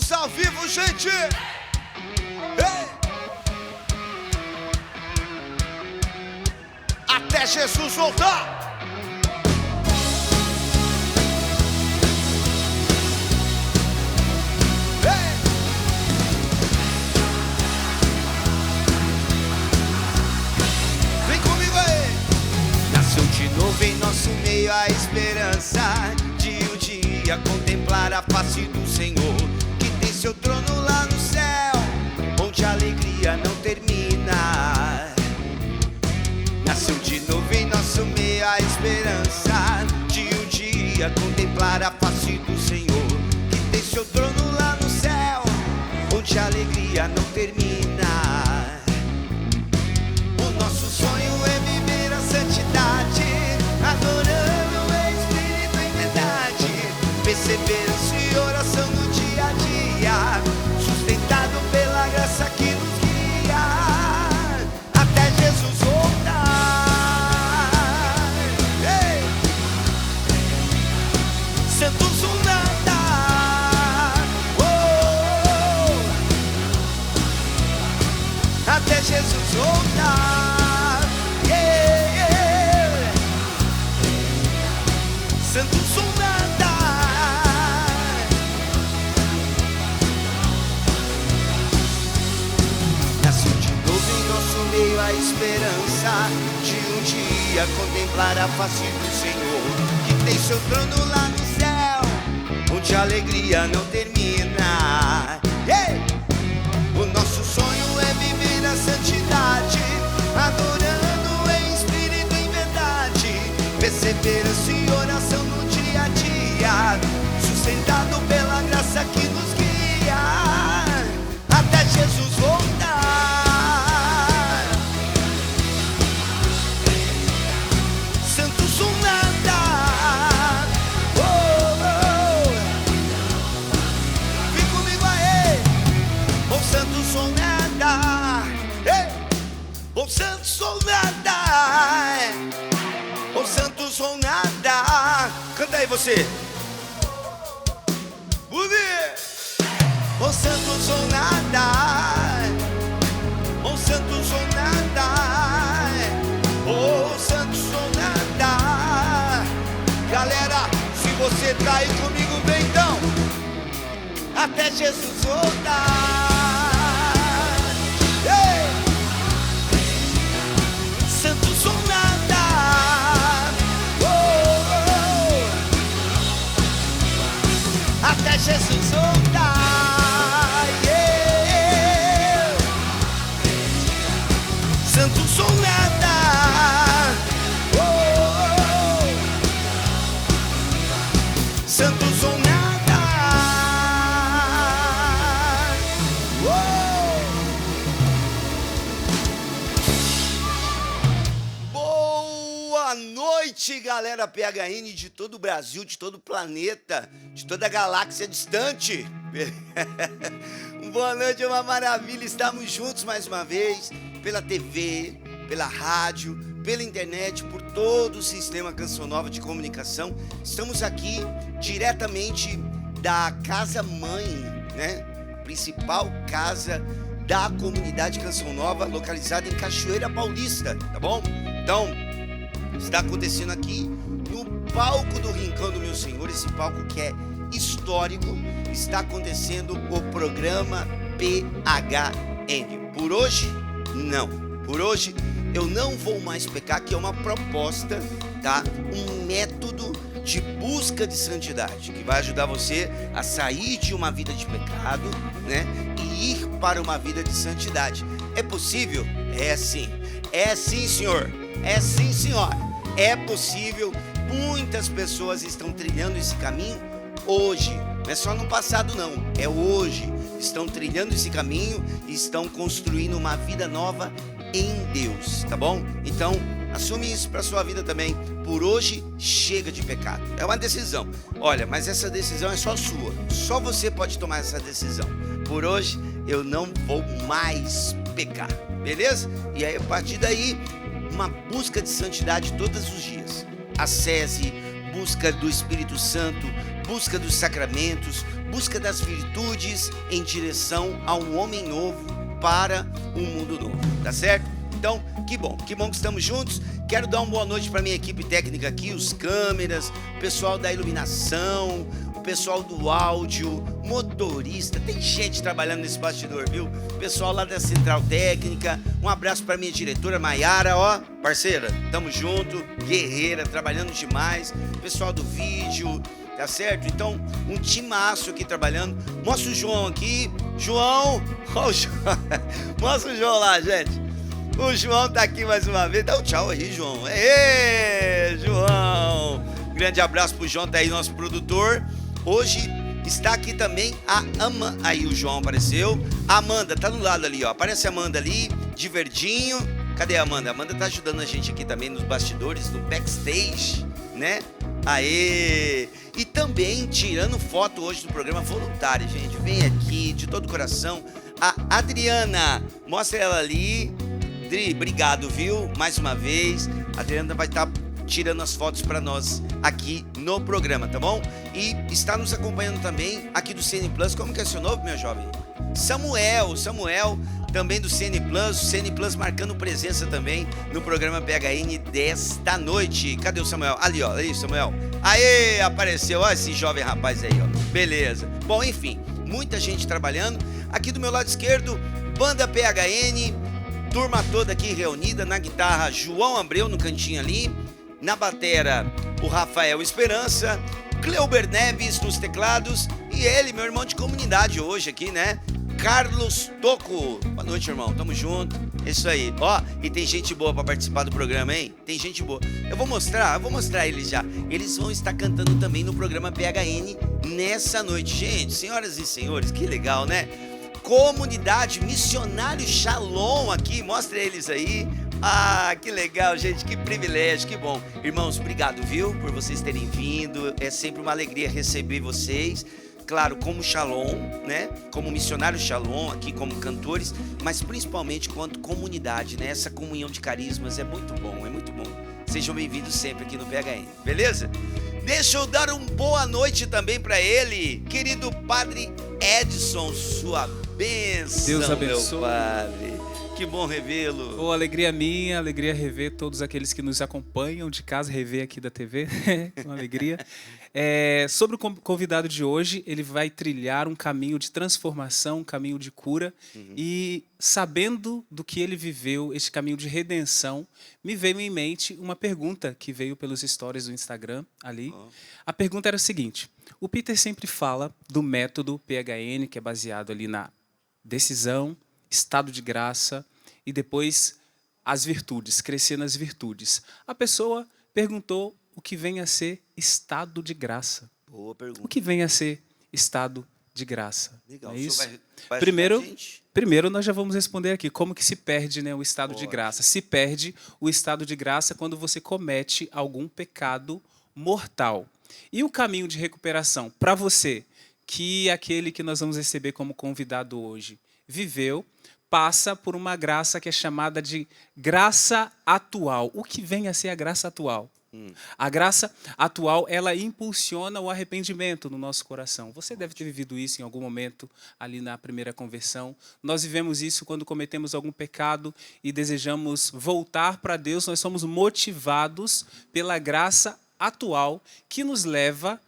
Estamos ao vivo, gente! Ei! Até Jesus voltar! Em nosso meio a esperança de um dia contemplar a face do Senhor, que tem seu trono lá no céu, onde a alegria não termina. Nasceu de novo em nosso meio a esperança de um dia contemplar a face do Senhor, que tem seu trono lá no céu, onde a alegria não termina. O nosso sonho é viver a santidade, adorando em espírito e verdade, perseverança e oração no dia a dia, sustentado pela graça que nos guia, até Jesus voltar. Ei! Santos um nada, até Jesus voltar. Santos sou nada. Nasceu de novo em nosso meio a esperança de um dia contemplar a face do Senhor, que tem seu trono lá no céu, onde a alegria não termina. Hey! O nosso sonho é viver a santidade, adorando em espírito e em verdade, perseverança e oração no dia a dia, sustentado pela graça que nos guia, até Jesus voltar. Santos um nada, vem comigo aí. Oh santos um nada, oh santos um nada, oh santos ou nada. Canta aí você. Oh santos ou nada, oh santos ou nada, oh santos ou nada. Galera, se você tá aí comigo, vem então, até Jesus voltar. Ei! Santos ou nada, até Jesus voltar. Yeah. Santos ou nada, santos ou nada. Boa noite, galera PHN de todo o Brasil, de todo o planeta, de toda a galáxia distante. Boa noite, é uma maravilha estarmos juntos mais uma vez, pela TV, pela rádio, pela internet, por todo o sistema Canção Nova de comunicação. Estamos aqui diretamente da Casa Mãe, né? Principal casa da comunidade Canção Nova, localizada em Cachoeira Paulista, tá bom? Então, está acontecendo aqui no palco do Rincão do Meu Senhor, esse palco que é histórico. Está acontecendo o programa PHN. Por hoje, não. Por hoje, eu não vou mais pecar, que é uma proposta, tá? Um método de busca de santidade, que vai ajudar você a sair de uma vida de pecado, né? E ir para uma vida de santidade. É possível? É sim. É sim, senhor. É sim, senhora. É possível. Muitas pessoas estão trilhando esse caminho hoje. Não é só no passado não, é hoje. Estão trilhando esse caminho e estão construindo uma vida nova em Deus, tá bom? Então, assume isso para sua vida também. Por hoje, chega de pecado. É uma decisão. Olha, mas essa decisão é só sua. Só você pode tomar essa decisão. Por hoje, eu não vou mais pecar, beleza? E aí, a partir daí, uma busca de santidade todos os dias. Acesse, busca do Espírito Santo, busca dos sacramentos, busca das virtudes em direção a um homem novo para um mundo novo, tá certo? Então, que bom que estamos juntos. Quero dar uma boa noite para minha equipe técnica aqui, os câmeras, o pessoal da iluminação, o pessoal do áudio, motorista, tem gente trabalhando nesse bastidor, viu? Pessoal lá da central técnica, um abraço para minha diretora Maiara, ó, parceira, tamo junto, guerreira, trabalhando demais, pessoal do vídeo, tá certo? Então, um timaço aqui trabalhando. Mostra o João aqui, João, ó o João. Mostra o João lá, gente. O João tá aqui mais uma vez. Dá um tchau aí, João. Ê, João. Grande abraço pro João, tá aí, nosso produtor. Hoje está aqui também a Amanda. Aí o João apareceu. A Amanda tá no lado ali, ó. Aparece a Amanda ali, de verdinho. Cadê a Amanda? A Amanda tá ajudando a gente aqui também nos bastidores, no backstage, né? Aê! E também tirando foto hoje do programa voluntário, gente. Vem aqui de todo o coração. A Adriana, mostra ela ali. Adri, obrigado, viu? Mais uma vez. A Adriana vai estar tirando as fotos para nós aqui no programa, tá bom? E está nos acompanhando também aqui do CN Plus. Como que é seu nome, meu jovem? Samuel, também do CN Plus. O CN Plus marcando presença também no programa PHN desta noite. Cadê o Samuel? Ali, ó. Ali, Samuel. Aê, apareceu. Olha esse jovem rapaz aí, ó. Beleza. Bom, enfim, muita gente trabalhando. Aqui do meu lado esquerdo, Banda PHN. Turma toda aqui reunida. Na guitarra, João Abreu no cantinho ali. Na batera, o Rafael Esperança. Cleuber Neves nos teclados. E ele, meu irmão de comunidade hoje aqui, né? Carlos Toco. Boa noite, irmão. Tamo junto. Isso aí. Ó, e tem gente boa pra participar do programa, hein? Tem gente boa. Eu vou mostrar eles já. Eles vão estar cantando também no programa PHN nessa noite. Gente, senhoras e senhores, que legal, né? Comunidade Missionário Shalom aqui. Mostra eles aí. Ah, que legal, gente, que privilégio, que bom. Irmãos, obrigado, viu, por vocês terem vindo. É sempre uma alegria receber vocês. Claro, como Shalom, né? Como missionário Shalom, aqui como cantores, mas principalmente quanto comunidade, né? Essa comunhão de carismas é muito bom, é muito bom. Sejam bem-vindos sempre aqui no PHN, beleza? Deixa eu dar uma boa noite também para ele, querido Padre Edson, sua bênção, Deus abençoe. meu Padre. Que bom revê-lo. Oh, alegria minha, alegria rever todos aqueles que nos acompanham de casa, rever aqui da TV, uma alegria. Sobre o convidado de hoje, ele vai trilhar um caminho de transformação, um caminho de cura, e sabendo do que ele viveu, este caminho de redenção, me veio em mente uma pergunta que veio pelos stories do Instagram ali. A pergunta era o seguinte: o Peter sempre fala do método PHN, que é baseado ali na decisão, estado de graça e depois as virtudes, crescer nas virtudes. A pessoa perguntou o que vem a ser estado de graça. Boa pergunta. O que vem a ser estado de graça? Legal. É isso? Vai Primeiro nós já vamos responder aqui como que se perde, né, o estado de graça. Se perde o estado de graça quando você comete algum pecado mortal. E o caminho de recuperação para você, que é aquele que nós vamos receber como convidado hoje, viveu, passa por uma graça que é chamada de graça atual. O que vem a ser a graça atual? A graça atual, ela impulsiona o arrependimento no nosso coração. Você deve ter vivido isso em algum momento ali na primeira conversão. Nós vivemos isso quando cometemos algum pecado e desejamos voltar para Deus. Nós somos motivados pela graça atual que nos leva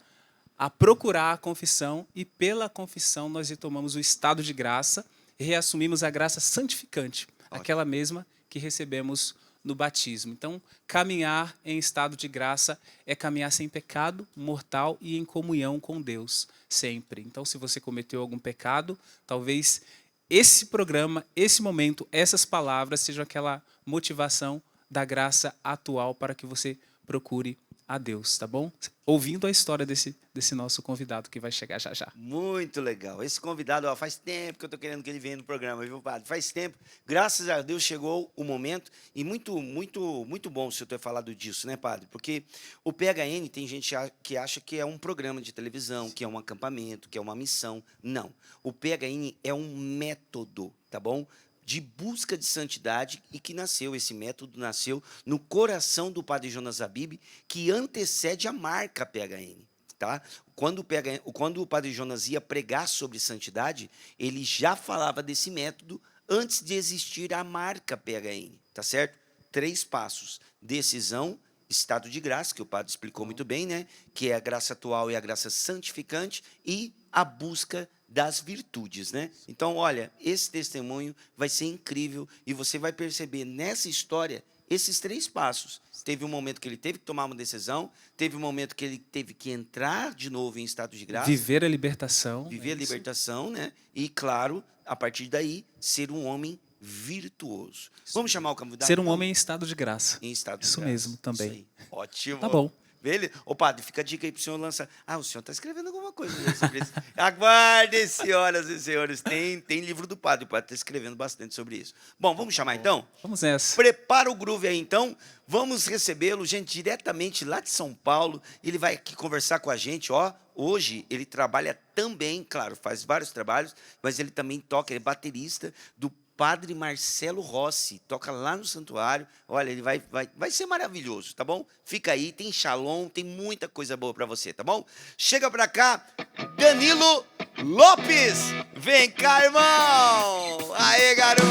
a procurar a confissão, e pela confissão nós retomamos o estado de graça e reassumimos a graça santificante, aquela mesma que recebemos no batismo. Então, caminhar em estado de graça é caminhar sem pecado mortal e em comunhão com Deus, sempre. Então, se você cometeu algum pecado, talvez esse programa, esse momento, essas palavras sejam aquela motivação da graça atual para que você procure a Deus, tá bom? Ouvindo a história desse nosso convidado que vai chegar já já. Muito legal. Esse convidado, ó, faz tempo que eu tô querendo que ele venha no programa, viu, padre? Faz tempo. Graças a Deus chegou o momento, e muito bom o senhor ter falado disso, né, padre? Porque o PHN, tem gente que acha que é um programa de televisão, que é um acampamento, que é uma missão. Não. O PHN é um método, tá bom? De busca de santidade, e que esse método nasceu no coração do padre Jonas Abib, que antecede a marca PHN, tá? Quando o Padre Jonas ia pregar sobre santidade, ele já falava desse método antes de existir a marca PHN, tá certo? 3 passos: decisão, estado de graça, que o padre explicou muito bem, né? Que é a graça atual e a graça santificante, e a busca das virtudes, né? Então, olha, esse testemunho vai ser incrível e você vai perceber nessa história esses 3 passos. Teve um momento que ele teve que tomar uma decisão, teve um momento que ele teve que entrar de novo em estado de graça, Viver a libertação. viver a libertação, né? E, claro, a partir daí, ser um homem virtuoso. Vamos chamar o convidado? Ser um então? homem em estado de graça. Em estado de Isso graça. mesmo, também. Isso aí. Ótimo. Tá bom. Beleza? Ô, padre, fica a dica aí pro senhor lançar. Ah, o senhor está escrevendo alguma coisa sobre isso. Aguardem, senhoras e senhores. Tem livro do padre. O padre está escrevendo bastante sobre isso. Bom, vamos chamar então? Vamos nessa. Prepara o groove aí, então. Vamos recebê-lo, gente, diretamente lá de São Paulo. Ele vai aqui conversar com a gente, ó. Hoje ele trabalha também, claro, faz vários trabalhos, mas ele também toca, ele é baterista do Padre Marcelo Rossi, toca lá no santuário. Olha, ele vai ser maravilhoso, tá bom? Fica aí, tem Shalom, tem muita coisa boa para você, tá bom? Chega para cá, Danilo Lopes. Vem cá, irmão. Aê, garoto.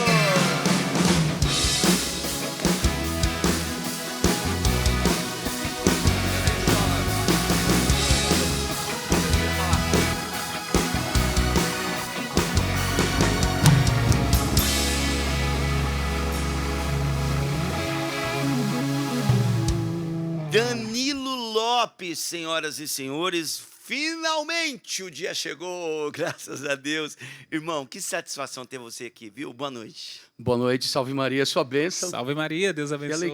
Danilo Lopes, senhoras e senhores, finalmente o dia chegou, graças a Deus. Irmão, que satisfação ter você aqui, viu? Boa noite. Boa noite, salve Maria, sua bênção. Salve Maria, Deus Que abençoe.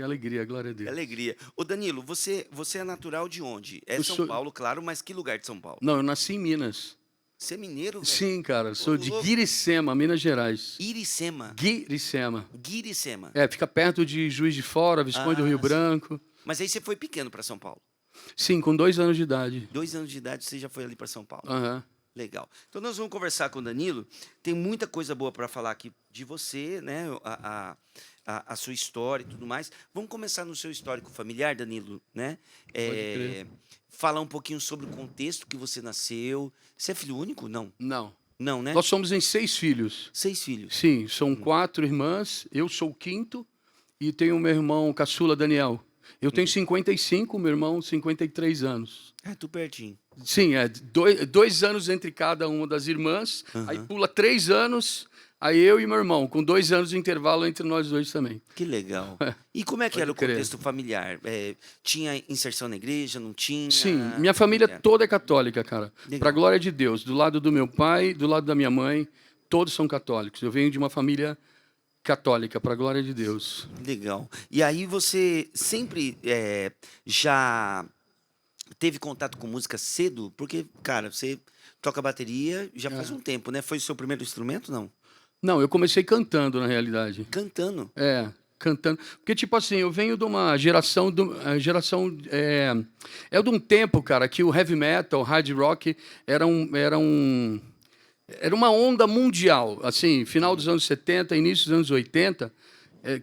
alegria, glória a Que Deus. alegria. Ô Danilo, você é natural de onde? É Eu São sou- Paulo, claro, mas que lugar de São Paulo? Não, eu nasci em Minas. Você é mineiro, velho? Sim, cara, sou de louco. Guiricema, Minas Gerais. Iricema. Guiricema. Guiricema. É, fica perto de Juiz de Fora, Visconde do Rio sim. Branco. Mas aí você foi pequeno para São Paulo. Sim, com 2 anos de idade. 2 anos de idade você já foi ali para São Paulo. Aham. Legal. Então nós vamos conversar com o Danilo. Tem muita coisa boa para falar aqui de você, né? A sua história e tudo mais. Vamos começar no seu histórico familiar, Danilo, né? crer. Falar um pouquinho sobre o contexto que você nasceu. Você é filho único? Não. Não. Não, né? Nós somos em 6 filhos. 6 filhos. Sim, são 4 irmãs, eu sou o quinto e tenho meu irmão caçula, Daniel. Eu tenho 55, meu irmão 53 anos. É, tu pertinho. Sim, é 2 anos entre cada uma das irmãs, aí pula 3 anos, aí eu e meu irmão, com 2 anos de intervalo entre nós dois também. Que legal. E como é que Pode era o crer. contexto familiar? Tinha inserção na igreja? Não tinha? Sim, minha família toda é católica, cara. Legal. Para a glória de Deus, do lado do meu pai, do lado da minha mãe, todos são católicos. Eu venho de uma família católica, para a glória de Deus. Legal. E aí você sempre já teve contato com música cedo? Porque, cara, você toca bateria já faz um tempo, né? Foi o seu primeiro instrumento, não? Não, eu comecei cantando, na realidade. Cantando. Cantando. Porque, tipo assim, eu venho de uma geração... É de um tempo, cara, que o heavy metal, o hard rock, era uma onda mundial. Assim, final dos anos 70, início dos anos 80,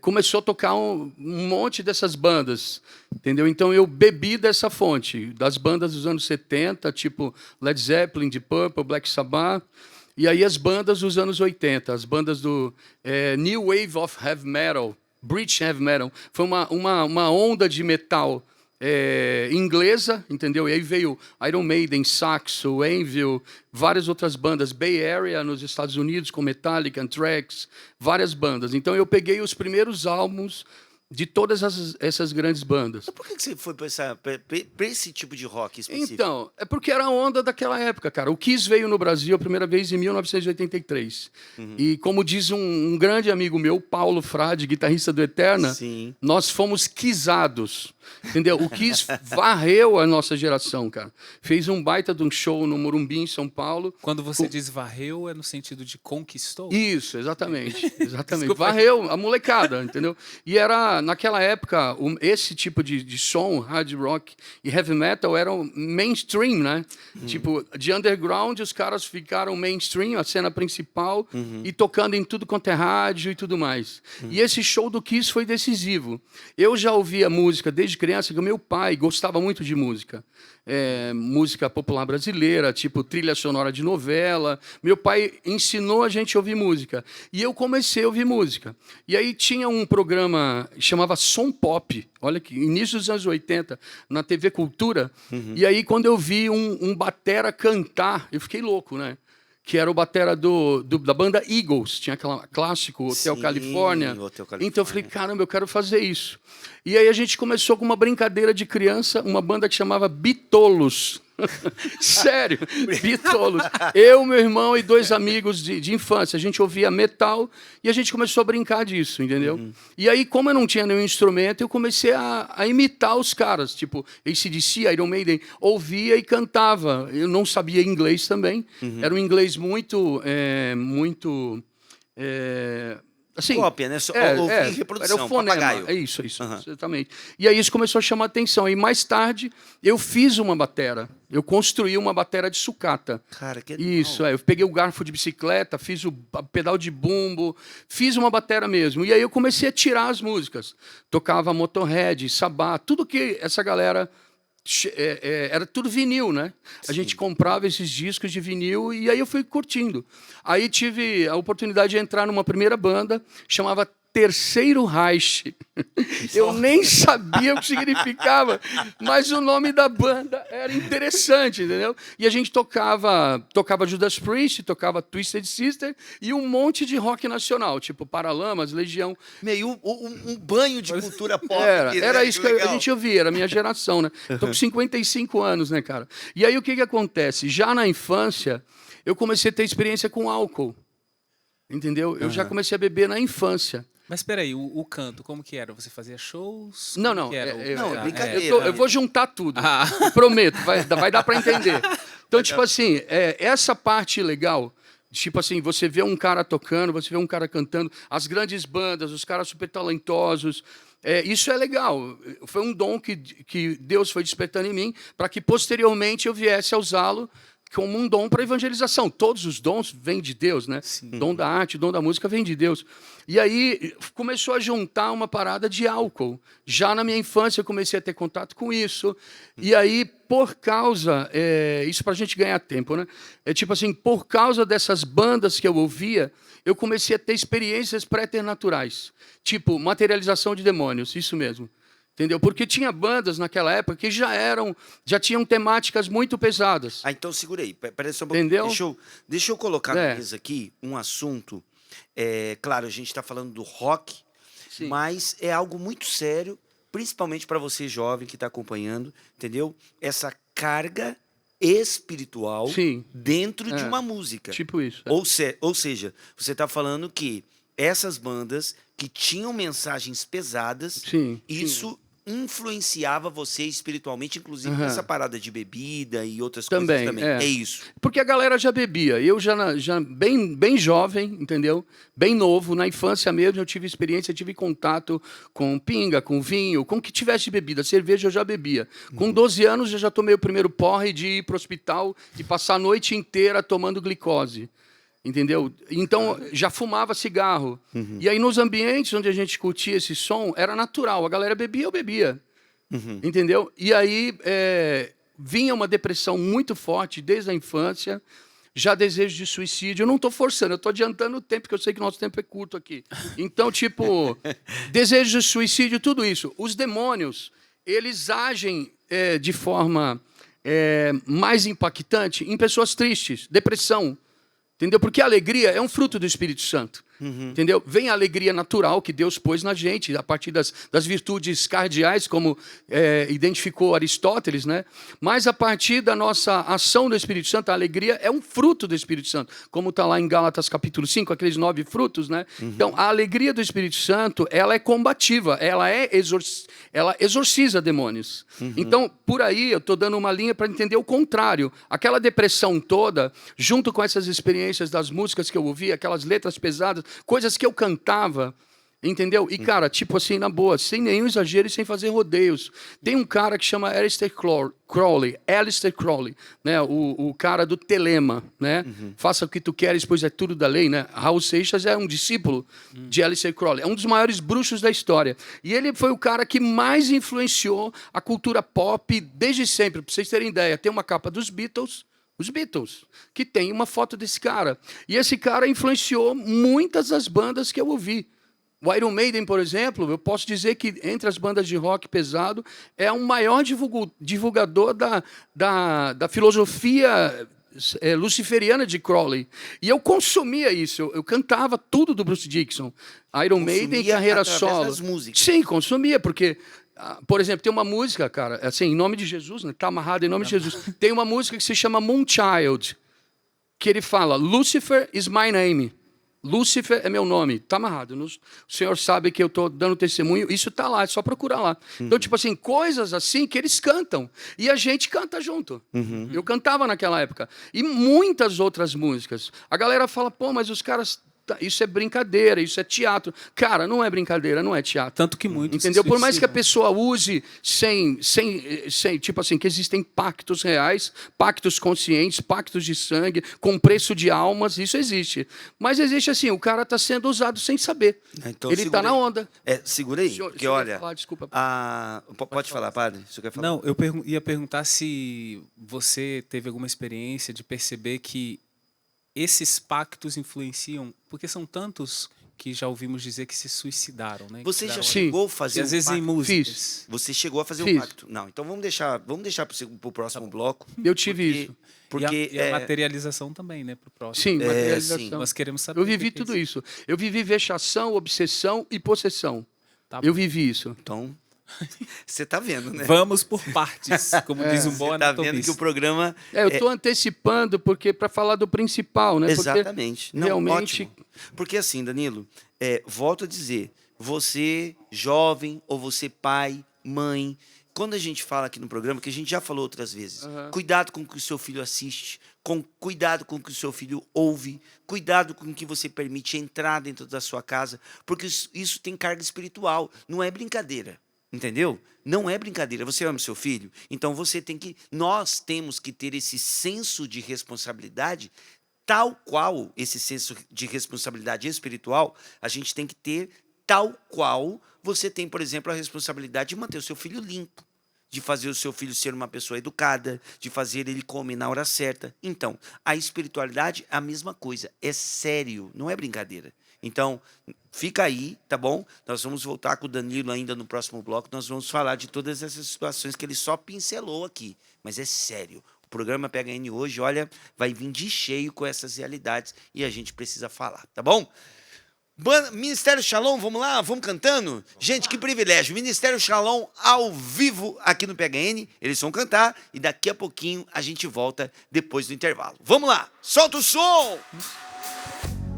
começou a tocar um monte dessas bandas, entendeu? Então, eu bebi dessa fonte, das bandas dos anos 70, tipo Led Zeppelin, Deep Purple, Black Sabbath, e aí as bandas dos anos 80, as bandas do New Wave of Heavy Metal, British Heavy Metal. Foi uma onda de metal inglesa, entendeu? E aí veio Iron Maiden, Saxo, Anvil, várias outras bandas, Bay Area nos Estados Unidos, com Metallica, Anthrax, várias bandas. Então eu peguei os primeiros álbuns de todas essas grandes bandas. Mas por que você foi para esse tipo de rock específico? Então, é porque era a onda daquela época, cara. O Kiss veio no Brasil a primeira vez em 1983. E como diz um grande amigo meu, Paulo Frade, guitarrista do Eterna, Sim. nós fomos quizados, entendeu? O Kiss varreu a nossa geração, cara. Fez um baita de um show no Morumbi, em São Paulo. Quando você diz varreu, é no sentido de conquistou? Isso, exatamente. Desculpa aí. Varreu a molecada, entendeu? E era naquela época, esse tipo de som, hard rock e heavy metal, eram mainstream, né? Tipo, de underground, os caras ficaram mainstream, a cena principal, e tocando em tudo quanto é rádio e tudo mais. E esse show do Kiss foi decisivo. Eu já ouvia música desde criança, que o meu pai gostava muito de música. Música popular brasileira, tipo trilha sonora de novela. Meu pai ensinou a gente a ouvir música. E eu comecei a ouvir música. E aí tinha um programa que chamava Som Pop, olha que início dos anos 80, na TV Cultura. E aí, quando eu vi um batera cantar, eu fiquei louco, né? Que era o batera da banda Eagles, tinha aquela clássico, Hotel California. Então eu falei, caramba, eu quero fazer isso. E aí a gente começou com uma brincadeira de criança, uma banda que chamava Bitolos. Sério, Bitolos. Eu, meu irmão e 2 amigos de infância, a gente ouvia metal e a gente começou a brincar disso, entendeu? E aí, como eu não tinha nenhum instrumento, eu comecei a imitar os caras, tipo AC/DC, Iron Maiden, ouvia e cantava. Eu não sabia inglês também, era um inglês muito assim, cópia, né? Só ouvir reprodução, era o fonema, papagaio. é isso, exatamente. E aí isso começou a chamar atenção. E mais tarde, eu fiz uma batera. Eu construí uma batera de sucata. Cara, que isso, eu peguei o garfo de bicicleta, fiz o pedal de bumbo, fiz uma batera mesmo. E aí eu comecei a tirar as músicas. Tocava Motorhead, Sabá, tudo que essa galera... era tudo vinil, né? A gente comprava esses discos de vinil e aí eu fui curtindo. Aí tive a oportunidade de entrar numa primeira banda, chamava Terceiro Reich. Eu nem sabia o que significava, mas o nome da banda era interessante, entendeu? E a gente tocava Judas Priest, tocava Twisted Sister e um monte de rock nacional, tipo Paralamas, Legião. Meio um banho de cultura pop. Era isso que a gente ouvia, era a minha geração, né? Tô com 55 anos, né, cara? E aí o que acontece? Já na infância, eu comecei a ter experiência com álcool, entendeu? Eu já comecei a beber na infância. Mas espera aí, o canto, como que era? Você fazia shows? Não. Como que era? Não, é brincadeira. Eu vou juntar tudo. Prometo, vai dar para entender. Então, tipo assim, essa parte legal, tipo assim, você vê um cara tocando, você vê um cara cantando, as grandes bandas, os caras super talentosos, isso é legal. Foi um dom que Deus foi despertando em mim para que posteriormente eu viesse a usá-lo como um dom para evangelização. Todos os dons vêm de Deus, né? Sim. Dom da arte, dom da música vem de Deus. E aí começou a juntar uma parada de álcool. Já na minha infância eu comecei a ter contato com isso. E aí, por causa... isso para a gente ganhar tempo, né? Tipo assim, por causa dessas bandas que eu ouvia, eu comecei a ter experiências preternaturais. Tipo, materialização de demônios, isso mesmo. Entendeu? Porque tinha bandas naquela época que já tinham temáticas muito pesadas. Então segura aí, peraí só um pouquinho. Entendeu? Deixa eu colocar na mesa aqui um assunto. Claro, a gente está falando do rock, Sim. mas é algo muito sério, principalmente para você jovem que está acompanhando, entendeu? Essa carga espiritual dentro de uma música. Tipo isso. Ou seja, você está falando que essas bandas que tinham mensagens pesadas, isso influenciava você espiritualmente, inclusive nessa parada de bebida e outras coisas também. É isso. Porque a galera já bebia. Eu já bem jovem, entendeu? Bem novo, na infância mesmo, eu tive experiência, tive contato com pinga, com vinho, com o que tivesse de bebida. Cerveja eu já bebia. Com 12 anos eu já tomei o primeiro porre de ir para o hospital e passar a noite inteira tomando glicose. Entendeu? Então, já fumava cigarro. E aí, nos ambientes onde a gente curtia esse som, era natural. A galera bebia, eu bebia. Entendeu? E aí, vinha uma depressão muito forte desde a infância, já desejo de suicídio. Eu não estou forçando, eu estou adiantando o tempo, porque eu sei que o nosso tempo é curto aqui. Então, tipo, desejo de suicídio, tudo isso. Os demônios, eles agem de forma mais impactante em pessoas tristes, depressão. Entendeu? Porque a alegria é um fruto do Espírito Santo. Entendeu? Vem a alegria natural que Deus pôs na gente, a partir das virtudes cardeais, como identificou Aristóteles, né? Mas a partir da nossa ação do Espírito Santo, a alegria é um fruto do Espírito Santo, como está lá em Gálatas capítulo 5, aqueles 9 frutos, né? Então, a alegria do Espírito Santo, ela é combativa, ela exorciza demônios. Então, por aí, eu estou dando uma linha para entender o contrário. Aquela depressão toda, junto com essas experiências das músicas que eu ouvi, aquelas letras pesadas, coisas que eu cantava, Entendeu? E, cara, tipo assim, na boa, sem nenhum exagero e sem fazer rodeios. Tem um cara que chama Aleister Crowley, né? O cara do Telema, né? Faça o que tu queres, pois é tudo da lei, né? Raul Seixas é um discípulo de Aleister Crowley. É um dos maiores bruxos da história. E ele foi o cara que mais influenciou a cultura pop desde sempre. Pra vocês terem ideia, tem uma capa dos Beatles, os Beatles, que tem uma foto desse cara. E esse cara influenciou muitas das bandas que eu ouvi. O Iron Maiden, por exemplo, eu posso dizer que entre as bandas de rock pesado é o maior divulgador da filosofia luciferiana de Crowley. E eu consumia isso, eu cantava tudo do Bruce Dickinson. Iron Maiden e carreira solo. Das músicas. Sim, consumia, porque... Por exemplo, tem uma música, cara, assim, em nome de Jesus, né? Tá amarrado em nome de Jesus. Tem uma música que se chama Moonchild, que ele fala, Lucifer is my name. Lúcifer é meu nome, tá amarrado. O senhor sabe que eu estou dando testemunho, isso tá lá, é só procurar lá. Então, tipo assim, coisas assim que eles cantam. E a gente canta junto. Eu cantava naquela época. E muitas outras músicas. A galera fala, pô, mas os caras... Isso é brincadeira, isso é teatro. Cara, não é brincadeira, não é teatro. Tanto que muitos entendeu? se Por mais que a suicidam. pessoa use sem, tipo assim, que existem pactos reais, pactos conscientes, pactos de sangue, com preço de almas, isso existe. Mas existe assim, o cara está sendo usado sem saber. Então, ele está segura na aí. onda. Segura aí, Senhor, porque você olha... quer falar? Desculpa. Pode falar, padre? Você quer falar? Não, eu ia perguntar se você teve alguma experiência de perceber que esses pactos influenciam, porque são tantos que já ouvimos dizer que se suicidaram, né? Você Que já deram- chegou a E fazer às vezes em pacto? músicas. Fiz. Você chegou a fazer um Fiz. pacto? Não, então vamos deixar para o próximo bloco. Eu tive isso. Porque e a materialização também, né, pro próximo. Sim, materialização. sim. Nós queremos saber. Eu o que vivi que é tudo isso. Eu vivi vexação, obsessão e possessão. Tá Eu vivi isso. Então, você tá vendo, né? Vamos por partes, como diz um bom Você tá vendo que anatomista. o programa... Eu estou antecipando porque para falar do principal, né? Porque Exatamente. Não, realmente... ótimo. Porque assim, Danilo, volto a dizer, você jovem ou você pai, mãe, quando a gente fala aqui no programa, que a gente já falou outras vezes, cuidado com o que o seu filho assiste, cuidado com o que o seu filho ouve, cuidado com o que você permite entrar dentro da sua casa, porque isso tem carga espiritual, não é brincadeira. Entendeu? Não é brincadeira. Você ama seu filho? Então nós temos que ter esse senso de responsabilidade, tal qual esse senso de responsabilidade espiritual, a gente tem que ter tal qual você tem, por exemplo, a responsabilidade de manter o seu filho limpo, de fazer o seu filho ser uma pessoa educada, de fazer ele comer na hora certa. Então, a espiritualidade é a mesma coisa. É sério, não é brincadeira. Então, fica aí, tá bom? Nós vamos voltar com o Danilo ainda no próximo bloco. Nós vamos falar de todas essas situações que ele só pincelou aqui. Mas é sério. O programa PHN hoje, olha, vai vir de cheio com essas realidades e a gente precisa falar, tá bom? Ministério Shalom, vamos lá? Vamos cantando? Gente, que privilégio. Ministério Shalom ao vivo aqui no PHN. Eles vão cantar e daqui a pouquinho a gente volta depois do intervalo. Vamos lá, solta o som!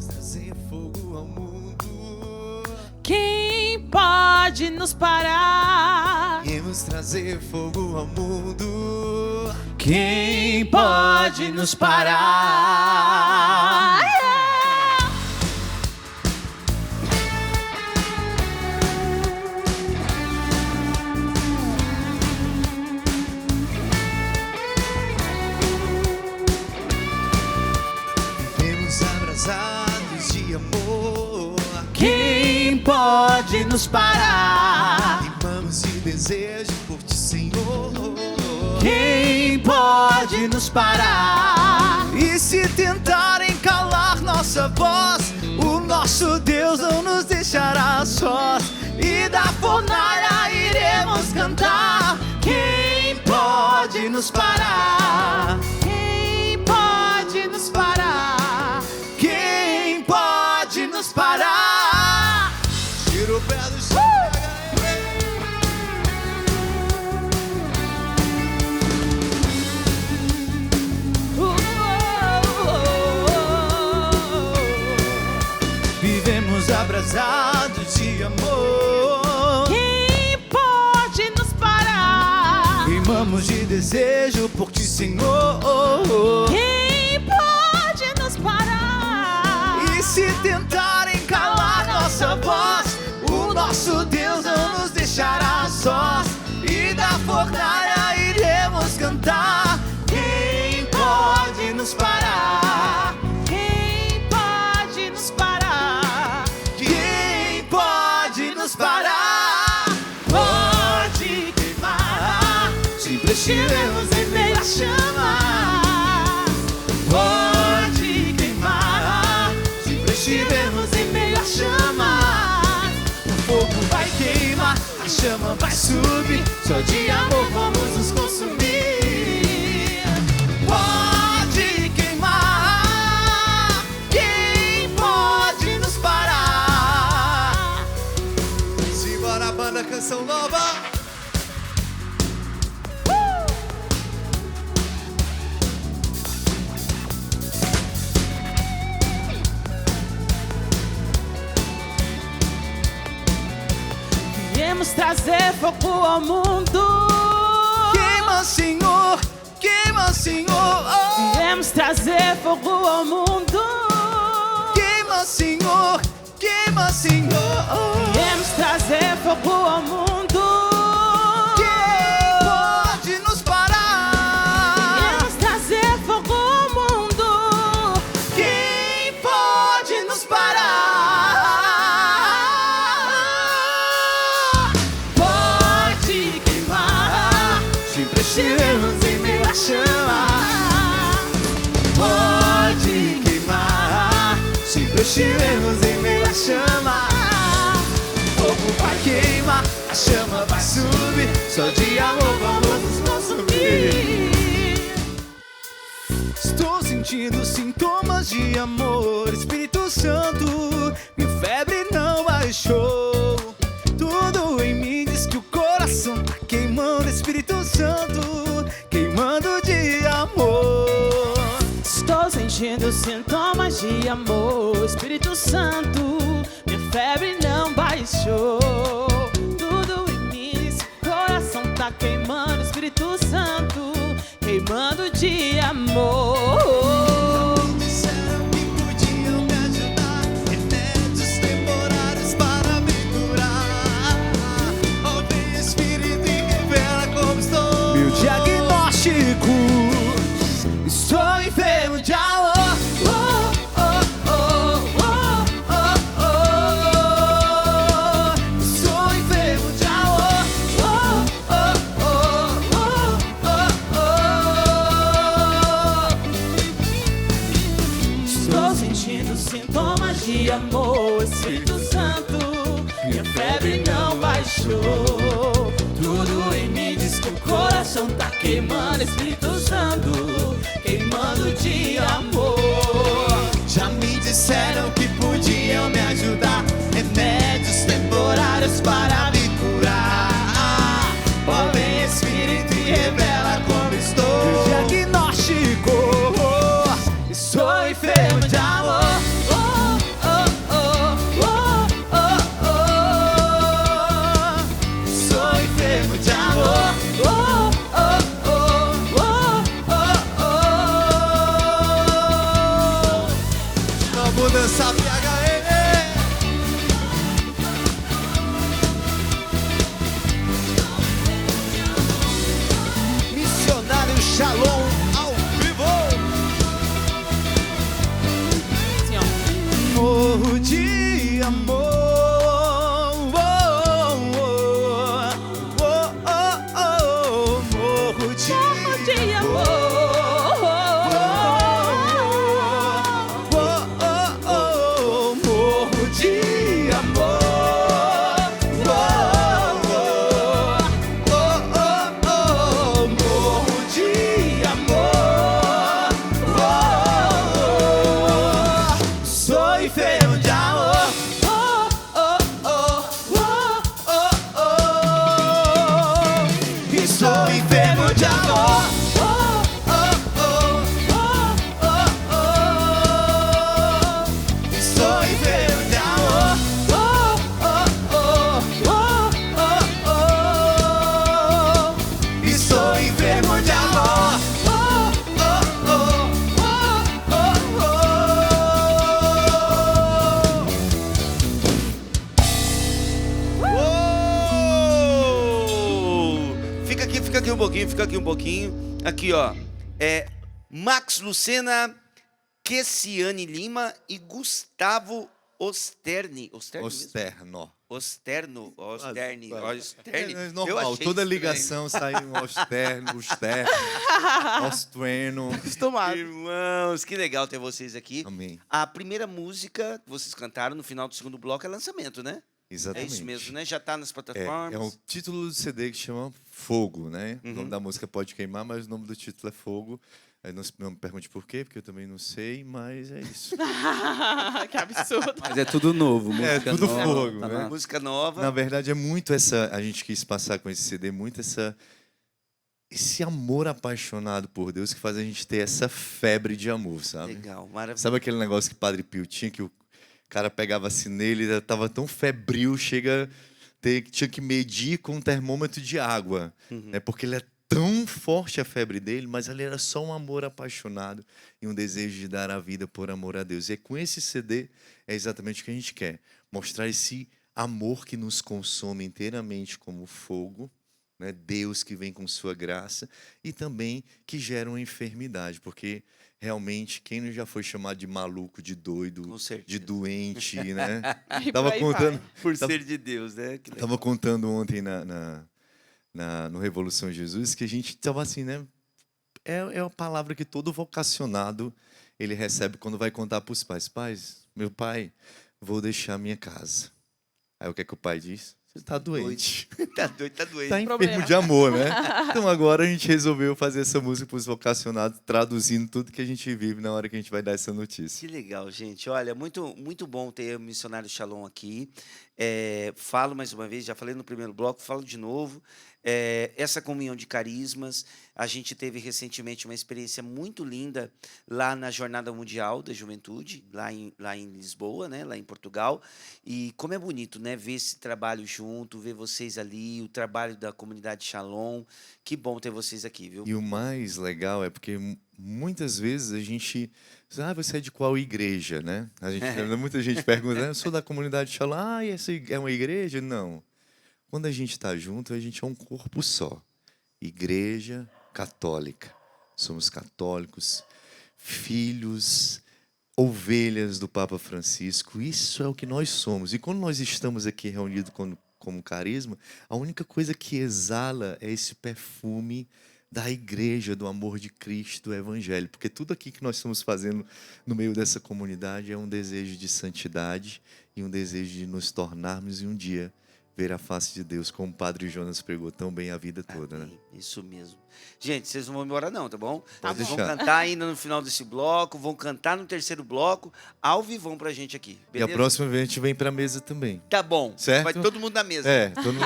Trazer fogo ao mundo. Quem pode nos parar? Iremos trazer fogo ao mundo. Quem pode nos parar? Vivemos abrasados de amor. Quem pode nos parar? Rimamos de desejo por ti, Senhor. Quem pode nos parar? E se tentarem calar nossa voz, o nosso Deus não nos deixará sós. E da fornalha iremos cantar. Quem pode nos parar? Quem pode nos parar? Quem pode nos parar? Tira o pé do chão. Vivemos abrasados de amor. Quem pode nos parar? Rimamos de desejo por ti, Senhor. Quem pode nos parar? E se tentarem calar nossa voz, nosso Deus não nos deixará sós, e da fornalha iremos cantar. Quem pode nos parar? Quem pode nos parar? Quem pode nos parar? Pode queimar, sempre estivemos em meio à chama. Pode queimar, sempre estivemos em meio à chama. O fogo vai queimar, a chama vai subir, só de amor vamos nos consumir. Pode queimar, quem pode nos parar? Simbora, banda, canção nova. Viemos trazer fogo ao mundo. Queima, Senhor, queima, Senhor. Oh. Viemos trazer fogo ao mundo. Queima, Senhor, queima, Senhor. Oh. Viemos trazer fogo ao mundo. Quem pode nos parar? Viemos trazer fogo ao mundo. Quem pode nos parar? Pode queimar, sempre estivemos em meio à chama. Pode queimar, sempre estivemos em meio à chama. O fogo vai queimar, a chama vai subir, só de amor vamos nos consumir. Estou sentindo sintomas de amor, Espírito Santo, minha febre não baixou. Tudo em mim diz que o coração tá queimando, Espírito Santo, queimando de amor. Estou sentindo sintomas de amor, Espírito Santo, minha febre não baixou. Tudo em mim diz que o coração tá queimando, Espírito Santo, queimando de amor. Disseram que podiam me ajudar, remédios temporários para me curar. Ó, vem Espírito e revela como estou. Meu diagnóstico, estou enfermo de amor. Oh, oh, oh, oh, oh, oh. Estou enfermo de amor. Oh, oh, oh, oh, oh, oh. Estou sentindo sintomas de amor, Espírito Santo, minha febre não baixou. Tudo em mim diz que o coração tá queimando, Espírito Santo, queimando de amor. Já me disseram que podiam me ajudar, remédios temporários para me curar. Ó, vem Espírito e revela como estou. Diagnóstico, estou enfermo de amor. Oh, oh, oh, oh, oh, oh. Sou enfermo de amor. Oh, oh, oh, oh, oh, oh. Vamos dançar PHN. Missionário Shalom ao vivo. Assim, ó. Morro de amor. Oh, oh, oh, oh, oh, morro de De amor. Oh, oh, oh, morro de amor. Oh, oh, oh, oh, morro de amor. Oh, sou enfermo de amor. Oh, oh, oh, oh, oh, oh. E sou enfermo de amor. Oh, oh, oh, oh, oh, oh. E sou enfermo de amor. Oh, oh, oh, oh, oh, oh. E sou enfermo de amor. Oh, oh, oh, oh, oh, oh. aqui um pouquinho, fica aqui um pouquinho. Aqui, ó. Max Lucena, Kessiane Lima e Gustavo Osterni. Osterni mesmo? Osterno. Osterno, Osterni, Osterni. É Eu normal, achei toda estranho. ligação sai um Osterno, Osterno. Acostumado. Irmãos, que legal ter vocês aqui. Amém. A primeira música que vocês cantaram no final do segundo bloco é lançamento, né? Exatamente. É isso mesmo, né? Já tá nas plataformas. É um título do CD que chama Fogo, né? Uhum. O nome da música Pode Queimar, mas o nome do título é Fogo. Aí não me pergunte por quê, porque eu também não sei, mas é isso. Que absurdo. Mas é tudo novo, música tudo nova, fogo, tá né? na- Música nova. Na verdade, é muito essa... A gente quis passar com esse CD, muito esse amor apaixonado por Deus que faz a gente ter essa febre de amor, sabe? Legal, maravilhoso. Sabe aquele negócio que Padre Pio tinha, que o cara pegava assim nele, ele tava tão febril, tinha que medir com um termômetro de água, né? Porque ele é tão forte a febre dele, mas ali era só um amor apaixonado e um desejo de dar a vida por amor a Deus. E é com esse CD é exatamente o que a gente quer, mostrar esse amor que nos consome inteiramente como fogo, né? Deus que vem com sua graça e também que gera uma enfermidade, porque realmente quem não já foi chamado de maluco, de doido, Com certeza. de doente, né? E Tava por aí contando, vai. Por ser de Deus, né? Que legal. tava contando ontem no Revolução Jesus que a gente tava assim, né? É a palavra que todo vocacionado ele recebe quando vai contar para os pais. Pais, meu pai, vou deixar minha casa. Aí o que é que o pai diz? Você está doente. Tá doido, tá doido. Está enfermo Problema. de amor, né? Então agora a gente resolveu fazer essa música para os vocacionados, traduzindo tudo que a gente vive na hora que a gente vai dar essa notícia. Que legal, gente. Olha, muito bom ter o Missionário Shalom aqui. Falo mais uma vez, já falei no primeiro bloco, falo de novo. Essa comunhão de carismas, a gente teve recentemente uma experiência muito linda lá na Jornada Mundial da Juventude, lá em Lisboa, né, lá em Portugal. E como é bonito, né, ver esse trabalho junto, ver vocês ali, o trabalho da comunidade Shalom. Que bom ter vocês aqui, viu? E o mais legal é porque muitas vezes a gente... você é de qual igreja, né? Muita gente pergunta, eu sou da comunidade Shalom. E essa é uma igreja? Não. Quando a gente está junto, a gente é um corpo só. Igreja católica. Somos católicos, filhos, ovelhas do Papa Francisco. Isso é o que nós somos. E quando nós estamos aqui reunidos como carisma, a única coisa que exala é esse perfume da igreja, do amor de Cristo, do Evangelho. Porque tudo aqui que nós estamos fazendo no meio dessa comunidade é um desejo de santidade e um desejo de nos tornarmos em um dia ver a face de Deus, como o Padre Jonas pregou tão bem a vida toda, né? Amém. Isso mesmo. Gente, vocês não vão embora não, tá bom? Pode Vocês vão deixar. cantar ainda no final desse bloco, vão cantar no terceiro bloco, ao vivão pra gente aqui, E beleza? a próxima vez a gente vem para a mesa também. Tá bom. Certo? Vai todo mundo na mesa. Todo mundo.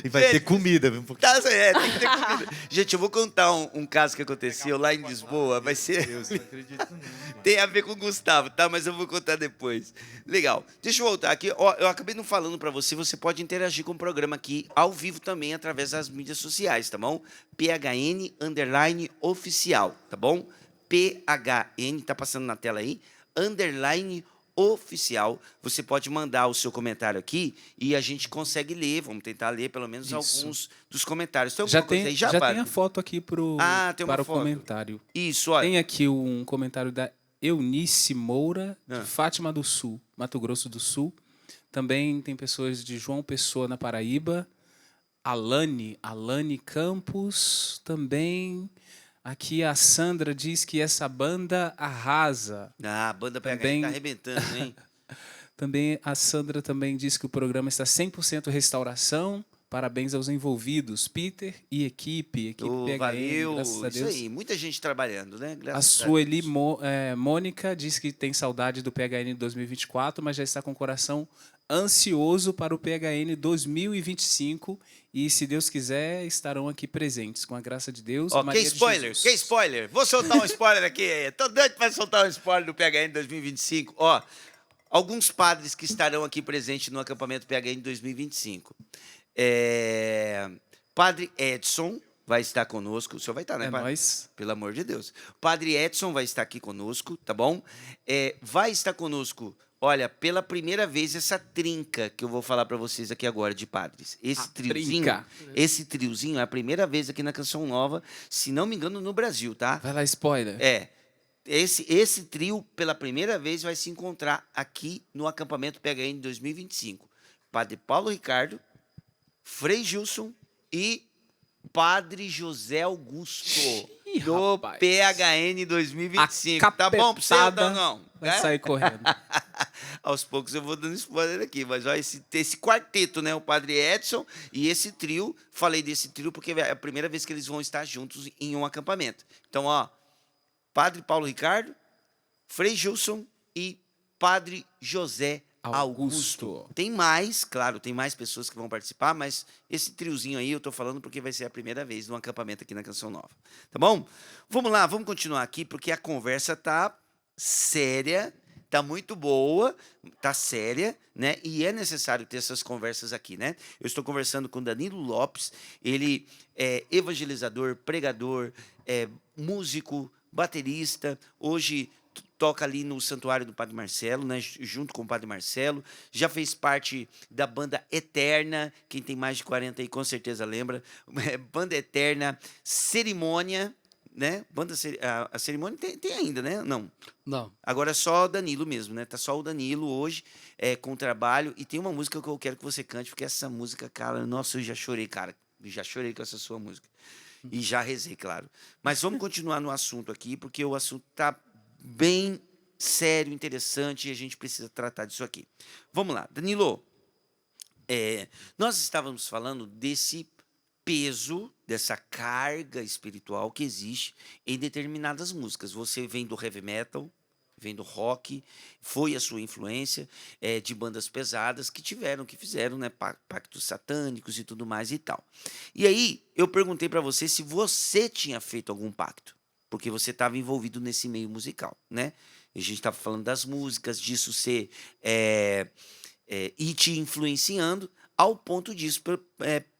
E vai ter comida, viu? Um pouquinho. Tá, tem que ter comida. Gente, eu vou contar um caso que aconteceu lá em Lisboa. Vai ser... Deus, não acredito não. Tem a ver com o Gustavo, tá? Mas eu vou contar depois. Legal. Deixa eu voltar aqui. Ó, eu acabei não falando pra você, você pode interagir com o programa aqui ao vivo também através das mídias sociais, tá bom? PHN_oficial, tá bom? PHN, tá passando na tela aí, _oficial. Você pode mandar o seu comentário aqui e a gente consegue ler. Vamos tentar ler pelo menos Isso. alguns dos comentários. Tem Já alguma coisa tem, aí já Padre? tem a foto aqui tem uma para o foto. comentário. Isso, olha. Tem aqui um comentário da Eunice Moura, de Ah. Fátima do Sul, Mato Grosso do Sul. Também tem pessoas de João Pessoa, na Paraíba. Alane Campos. Também aqui a Sandra diz que essa banda arrasa. Ah, a banda PHN Também- tá arrebentando, hein? Também a Sandra também diz que o programa está 100% restauração. Parabéns aos envolvidos, Peter e equipe Ô, PHN, valeu, graças a isso Deus. aí, muita gente trabalhando, né? A Graças Sueli Deus. Mônica diz que tem saudade do PHN 2024, mas já está com o coração ansioso para o PHN 2025 e, se Deus quiser, estarão aqui presentes, com a graça de Deus. Ó, Maria que de spoiler, Jesus. que spoiler. Vou soltar um spoiler aqui. Tô doido para soltar um spoiler do PHN 2025. Ó, alguns padres que estarão aqui presentes no acampamento PHN 2025. Padre Edson vai estar conosco. O senhor vai estar, né, É padre? nóis. Pelo amor de Deus. Padre Edson vai estar aqui conosco, tá bom? Vai estar conosco Olha, pela primeira vez, essa trinca que eu vou falar para vocês aqui agora, de padres. Esse triozinho, trinca. esse triozinho é a primeira vez aqui na Canção Nova, se não me engano, no Brasil, tá? Vai lá, spoiler. É. Esse trio, pela primeira vez, vai se encontrar aqui no acampamento PHN 2025. Padre Paulo Ricardo, Frei Gilson e Padre José Augusto, Ih, do rapaz. PHN 2025. A Tá bom pra você ou capetada não? Vai É? sair correndo. Aos poucos eu vou dando spoiler aqui, mas olha, esse quarteto, né? O Padre Edson e esse trio. Falei desse trio porque é a primeira vez que eles vão estar juntos em um acampamento. Então, ó, Padre Paulo Ricardo, Frei Gilson e Padre José Augusto. Tem mais, claro, tem mais pessoas que vão participar, mas esse triozinho aí eu tô falando porque vai ser a primeira vez no acampamento aqui na Canção Nova. Tá bom? Vamos lá, vamos continuar aqui porque a conversa tá séria, tá muito boa, tá séria, né? E é necessário ter essas conversas aqui, né? Eu estou conversando com Danilo Lopes, ele é evangelizador, pregador, músico, baterista, hoje toca ali no Santuário do Padre Marcelo, né, junto com o Padre Marcelo, já fez parte da banda Eterna, quem tem mais de 40 aí com certeza lembra, banda Eterna, Cerimônia, né, a Cerimônia tem ainda, né, não? Não. Agora é só Danilo mesmo, né, tá só o Danilo hoje com o trabalho, e tem uma música que eu quero que você cante, porque essa música, cara, nossa, eu já chorei, cara, já chorei com essa sua música. E já rezei, claro. Mas vamos continuar no assunto aqui, porque o assunto está bem sério, interessante, e a gente precisa tratar disso aqui. Vamos lá. Danilo, nós estávamos falando desse peso, dessa carga espiritual que existe em determinadas músicas. Você vem do heavy metal, vem do rock, foi a sua influência de bandas pesadas que fizeram, né, pactos satânicos e tudo mais e tal. E aí, eu perguntei para você se você tinha feito algum pacto, porque você estava envolvido nesse meio musical, né? A gente estava falando das músicas, disso ser e te influenciando ao ponto disso,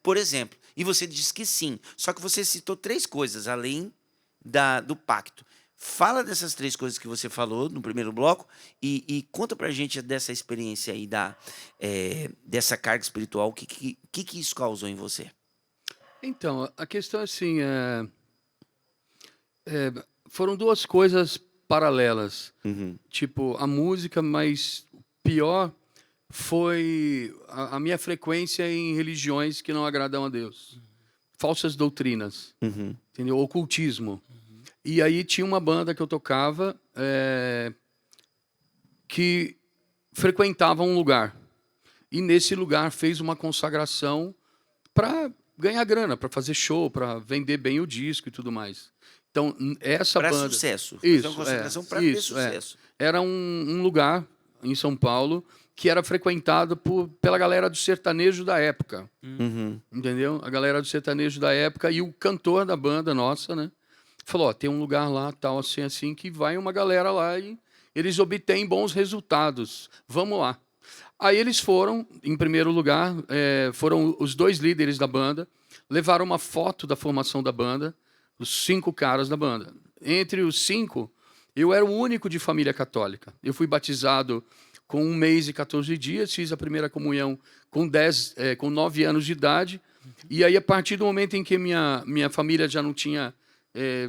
por exemplo. E você disse que sim, só que você citou 3 coisas, além do pacto. Fala dessas 3 coisas que você falou no primeiro bloco e conta pra gente dessa experiência aí, dessa carga espiritual, o que isso causou em você? Então, a questão é assim, foram 2 coisas paralelas. Uhum. Tipo, a música, mas pior foi a minha frequência em religiões que não agradam a Deus. Falsas doutrinas, Uhum. entendeu? Ocultismo. E aí tinha uma banda que eu tocava que frequentava um lugar. E nesse lugar fez uma consagração para ganhar grana, para fazer show, para vender bem o disco e tudo mais. Então, essa Pra banda... sucesso. Isso, Fazer uma consagração para ter isso, sucesso. Era um lugar em São Paulo que era frequentado pela galera do sertanejo da época. Uhum. Entendeu? A galera do sertanejo da época e o cantor da banda nossa, né? Falou, ó, tem um lugar lá, tal, assim, que vai uma galera lá e eles obtêm bons resultados. Vamos lá. Aí eles foram, em primeiro lugar, foram os 2 líderes da banda, levaram uma foto da formação da banda, os 5 caras da banda. Entre os 5, eu era o único de família católica. Eu fui batizado com 1 mês e 14 dias, fiz a primeira comunhão com 9 anos de idade, e aí a partir do momento em que minha família já não tinha,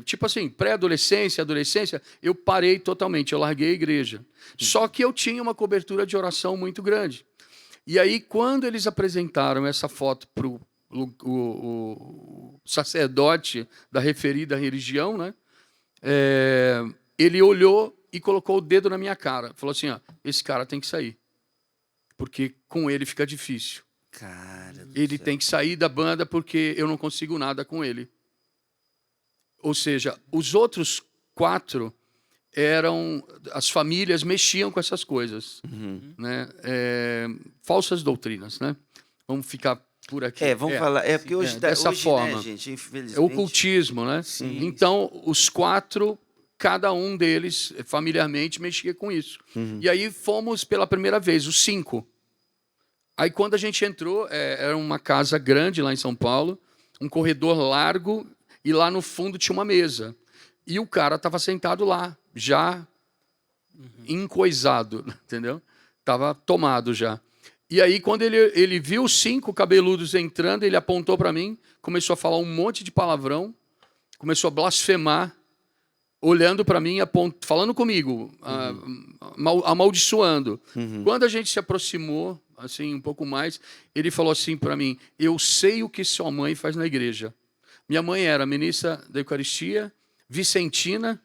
tipo assim, pré-adolescência, adolescência, eu parei totalmente, eu larguei a igreja. Só que eu tinha uma cobertura de oração muito grande. E aí, quando eles apresentaram essa foto para o sacerdote da referida religião, né, ele olhou e colocou o dedo na minha cara. Falou assim, ó, esse cara tem que sair, porque com ele fica difícil. Cara do Ele céu. tem que sair da banda porque eu não consigo nada com ele. Ou seja, os outros 4 as famílias mexiam com essas coisas, né? Falsas doutrinas, né? Vamos ficar por aqui. Vamos falar. Porque hoje, dessa hoje, forma. né, gente, infelizmente... É ocultismo, né? Sim. Então, os 4, cada um deles, familiarmente, mexia com isso. E aí fomos pela primeira vez, os 5. Aí, quando a gente entrou, era uma casa grande lá em São Paulo, um corredor largo, e lá no fundo tinha uma mesa. E o cara estava sentado lá, já encoisado, entendeu? Estava tomado já. E aí, quando ele viu os 5 cabeludos entrando, ele apontou para mim, começou a falar um monte de palavrão, começou a blasfemar, olhando para mim, falando comigo, amaldiçoando. Quando a gente se aproximou, assim, um pouco mais, ele falou assim para mim: eu sei o que sua mãe faz na igreja. Minha mãe era ministra da Eucaristia, vicentina,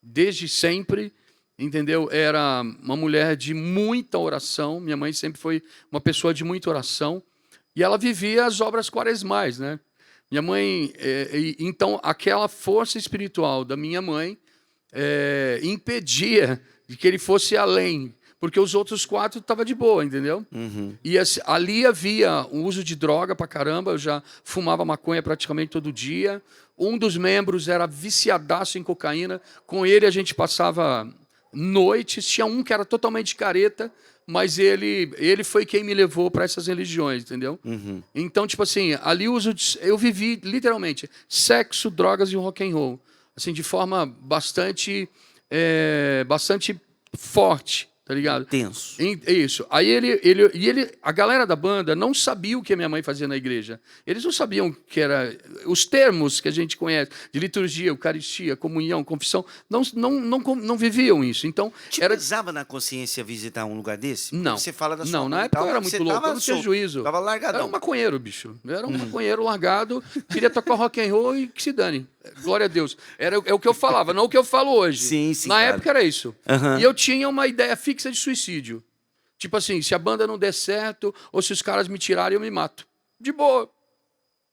desde sempre, entendeu? Era uma mulher de muita oração. Minha mãe sempre foi uma pessoa de muita oração. E ela vivia as obras quaresmais, né? Minha mãe... então, aquela força espiritual da minha mãe impedia de que ele fosse além, porque os outros 4 estavam de boa, entendeu? E ali havia o uso de droga pra caramba. Eu já fumava maconha praticamente todo dia. Um dos membros era viciadaço em cocaína. Com ele a gente passava noites. Tinha um que era totalmente careta, mas ele foi quem me levou para essas religiões, entendeu? Então, tipo assim, ali eu vivi literalmente sexo, drogas e rock and roll, assim, de forma bastante forte. Tá ligado? Tenso. Isso. Aí a galera da banda não sabia o que a minha mãe fazia na igreja. Eles não sabiam que era os termos que a gente conhece de liturgia, eucaristia, comunhão, confissão. Não viviam isso. Então pesava na consciência visitar um lugar desse? Porque não. Você fala da sua não, mãe na e época tal, eu era você muito louco, eu não tinha solto, juízo. Tava largadão. Era um maconheiro, bicho. Eu era um maconheiro largado, queria tocar rock and roll e que se dane. Glória a Deus. É o que eu falava, não o que eu falo hoje. Sim, Na claro. época era isso. E eu tinha uma ideia fixa de suicídio. Tipo assim, se a banda não der certo, ou se os caras me tirarem, eu me mato. De boa.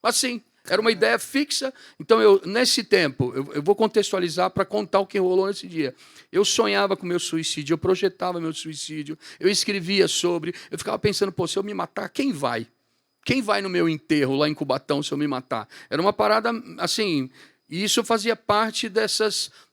Assim, era uma ideia fixa. Então, nesse tempo, eu vou contextualizar para contar o que rolou nesse dia. Eu sonhava com meu suicídio, eu projetava meu suicídio, eu escrevia sobre, eu ficava pensando, pô, se eu me matar, quem vai? Quem vai no meu enterro lá em Cubatão se eu me matar? Era uma parada, assim... E isso fazia parte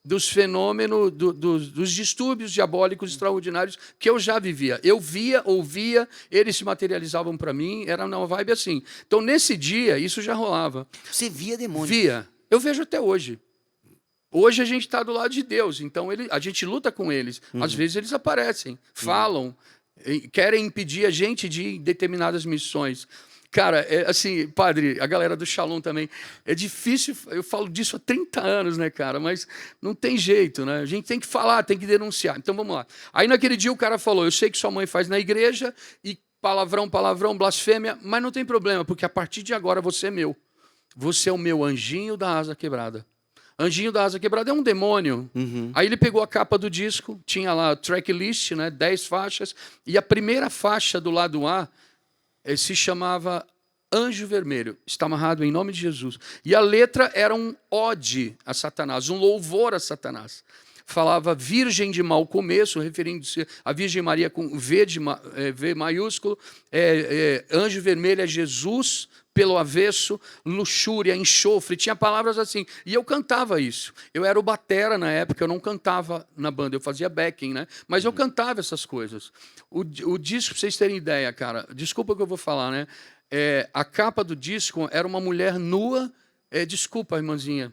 dos fenômenos, dos distúrbios diabólicos extraordinários que eu já vivia. Eu via, ouvia, eles se materializavam para mim, era uma vibe assim. Então, nesse dia, isso já rolava. Você via demônios? Via. Eu vejo até hoje. Hoje a gente está do lado de Deus, então a gente luta com eles. Às vezes eles aparecem, falam, querem impedir a gente de ir em determinadas missões. Cara, assim, padre, a galera do Shalom também, é difícil, eu falo disso há 30 anos, né, cara, mas não tem jeito, né? A gente tem que falar, tem que denunciar. Então, vamos lá. Aí, naquele dia, o cara falou, eu sei que sua mãe faz na igreja, e palavrão, blasfêmia, mas não tem problema, porque a partir de agora você é meu. Você é o meu anjinho da asa quebrada. Anjinho da asa quebrada é um demônio. Aí ele pegou a capa do disco, tinha lá tracklist, né, 10 faixas, e a primeira faixa do lado A, se chamava Anjo Vermelho, está amarrado em nome de Jesus. E a letra era um ode a Satanás, um louvor a Satanás. Falava virgem de mau começo, referindo-se a Virgem Maria com V maiúsculo, anjo vermelho é Jesus, pelo avesso, luxúria, enxofre, tinha palavras assim. E eu cantava isso. Eu era o batera na época, eu não cantava na banda, eu fazia backing, né? Mas eu cantava essas coisas. O disco, para vocês terem ideia, cara, desculpa o que eu vou falar, né? A capa do disco era uma mulher nua, desculpa, irmãzinha,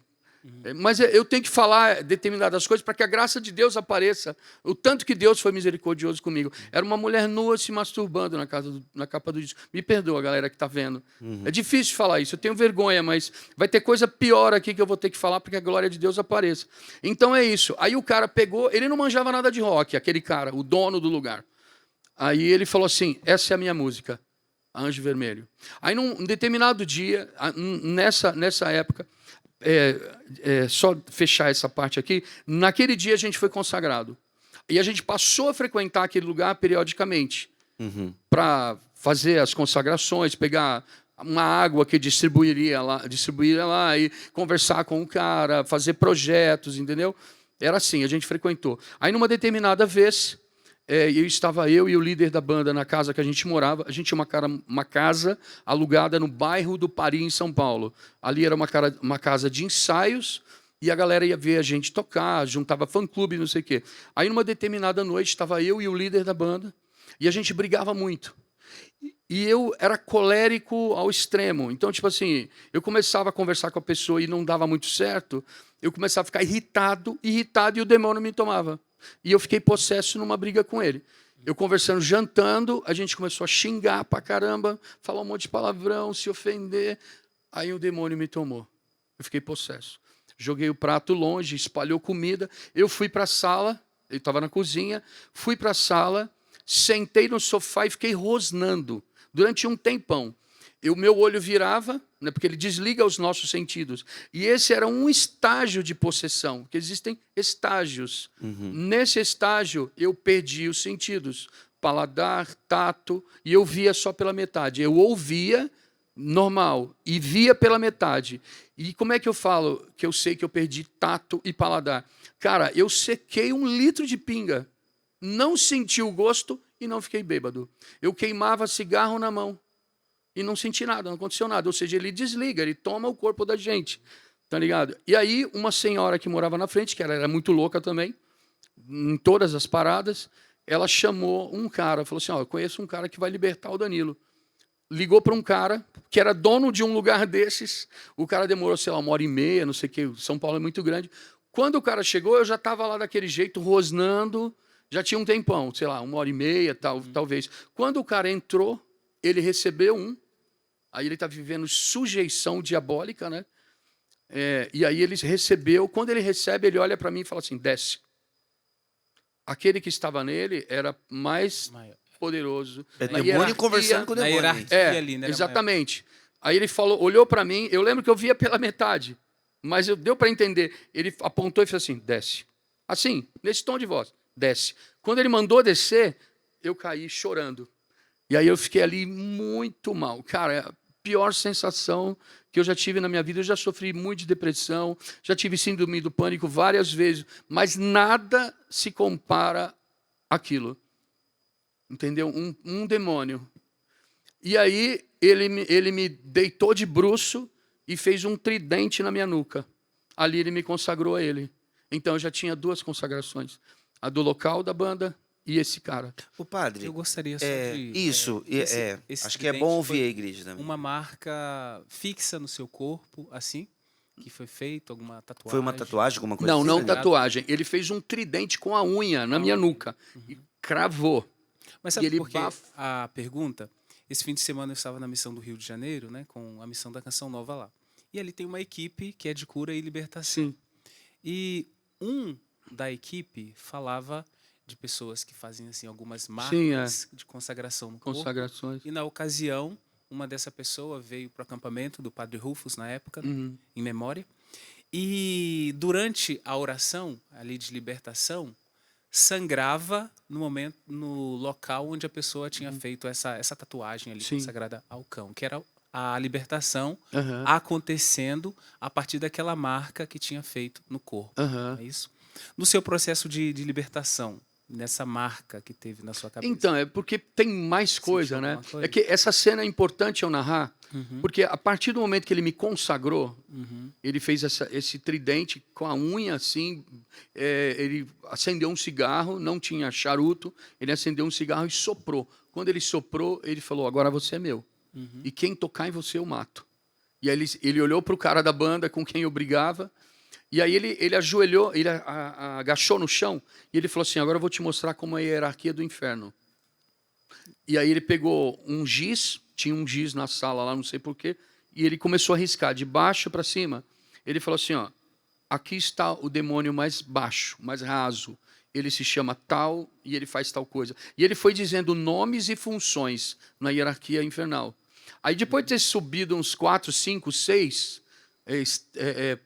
mas eu tenho que falar determinadas coisas para que a graça de Deus apareça. O tanto que Deus foi misericordioso comigo. Era uma mulher nua se masturbando na capa do disco. Me perdoa, galera que está vendo. É difícil falar isso, eu tenho vergonha, mas vai ter coisa pior aqui que eu vou ter que falar para que a glória de Deus apareça. Então é isso. Aí o cara pegou, ele não manjava nada de rock, aquele cara, o dono do lugar. Aí ele falou assim, essa é a minha música, Anjo Vermelho. Aí num determinado dia, nessa época... só fechar essa parte aqui, naquele dia a gente foi consagrado. E a gente passou a frequentar aquele lugar periodicamente para fazer as consagrações, pegar uma água que distribuiria lá e conversar com o cara, fazer projetos, entendeu? Era assim, a gente frequentou. Aí numa determinada vez, estava eu e o líder da banda na casa que a gente morava. A gente tinha uma casa alugada no bairro do Pari, em São Paulo. Ali era uma casa de ensaios e a galera ia ver a gente tocar, juntava fã-clube, não sei o quê. Aí, numa determinada noite, estava eu e o líder da banda e a gente brigava muito. E eu era colérico ao extremo. Então, tipo assim, eu começava a conversar com a pessoa e não dava muito certo, eu começava a ficar irritado e o demônio me tomava. E eu fiquei possesso numa briga com ele. Eu conversando, jantando, a gente começou a xingar pra caramba, falar um monte de palavrão, se ofender. Aí o demônio me tomou. Eu fiquei possesso. Joguei o prato longe, espalhou comida. Eu fui para a sala, ele estava na cozinha, fui para a sala, sentei no sofá e fiquei rosnando durante um tempão. O meu olho virava, né, porque ele desliga os nossos sentidos. E esse era um estágio de possessão, que existem estágios. Nesse estágio, eu perdi os sentidos. Paladar, tato, e eu via só pela metade. Eu ouvia normal e via pela metade. E como é que eu falo que eu sei que eu perdi tato e paladar? Cara, eu sequei 1 litro de pinga, não senti o gosto e não fiquei bêbado. Eu queimava cigarro na mão e não senti nada, não aconteceu nada. Ou seja, ele desliga, ele toma o corpo da gente, tá ligado? E aí, uma senhora que morava na frente, que ela era muito louca também, em todas as paradas, ela chamou um cara, falou assim, ó, eu conheço um cara que vai libertar o Danilo. Ligou para um cara que era dono de um lugar desses, o cara demorou, sei lá, 1h30, não sei o que, São Paulo é muito grande. Quando o cara chegou, eu já estava lá daquele jeito, rosnando, já tinha um tempão, sei lá, 1h30, talvez. Quando o cara entrou, ele recebeu aí ele está vivendo sujeição diabólica, né? E aí ele recebeu, quando ele recebe, ele olha para mim e fala assim, desce. Aquele que estava nele era mais poderoso. É demônio conversando com o demônio. Na hierarquia ali, né? Exatamente. Aí ele falou, olhou para mim, eu lembro que eu via pela metade, mas deu para entender. Ele apontou e fez assim, desce. Assim, nesse tom de voz, desce. Quando ele mandou descer, eu caí chorando. E aí eu fiquei ali muito mal. Cara, é a pior sensação que eu já tive na minha vida. Eu já sofri muito de depressão, já tive síndrome do pânico várias vezes, mas nada se compara àquilo. Entendeu? Um demônio. E aí ele me deitou de bruço e fez um tridente na minha nuca. Ali ele me consagrou a ele. Então eu já tinha 2 consagrações. A do local da banda e esse cara. O padre, Eu gostaria só de... isso, esse acho que é tridente bom ouvir foi a igreja também. uma marca fixa no seu corpo, assim, que foi feito, alguma tatuagem? Foi uma tatuagem, alguma coisa Não, assim? não né? tatuagem. Ele fez um tridente com a unha na minha nuca. E cravou. Mas sabe E ele por que a pergunta? Esse fim de semana eu estava na missão do Rio de Janeiro, né, com a missão da Canção Nova lá. E ali tem uma equipe que é de cura e libertação. Sim. E da equipe falava de pessoas que faziam assim, algumas marcas Sim, de consagração no corpo. Consagrações. E na ocasião, uma dessa pessoa veio para o acampamento do Padre Rufus, na época, em memória. E durante a oração ali de libertação, sangrava no local onde a pessoa tinha feito essa tatuagem ali consagrada ao cão, que era a libertação acontecendo a partir daquela marca que tinha feito no corpo. É isso? No seu processo de libertação, nessa marca que teve na sua cabeça. Então, é porque tem mais coisa, né? alguma coisa? É que essa cena é importante eu narrar, porque a partir do momento que ele me consagrou, ele fez esse tridente com a unha assim, ele acendeu um cigarro, não tinha charuto, ele acendeu um cigarro e soprou. Quando ele soprou, ele falou, agora você é meu. E quem tocar em você eu mato. E aí ele olhou para o cara da banda com quem eu brigava, e aí ele ajoelhou, ele agachou no chão, e ele falou assim, agora eu vou te mostrar como é a hierarquia do inferno. E aí ele pegou um giz, tinha um giz na sala lá, não sei porquê, e ele começou a riscar de baixo para cima. Ele falou assim, ó, aqui está o demônio mais baixo, mais raso. Ele se chama tal e ele faz tal coisa. E ele foi dizendo nomes e funções na hierarquia infernal. Aí depois de ter subido uns 4, 5, 6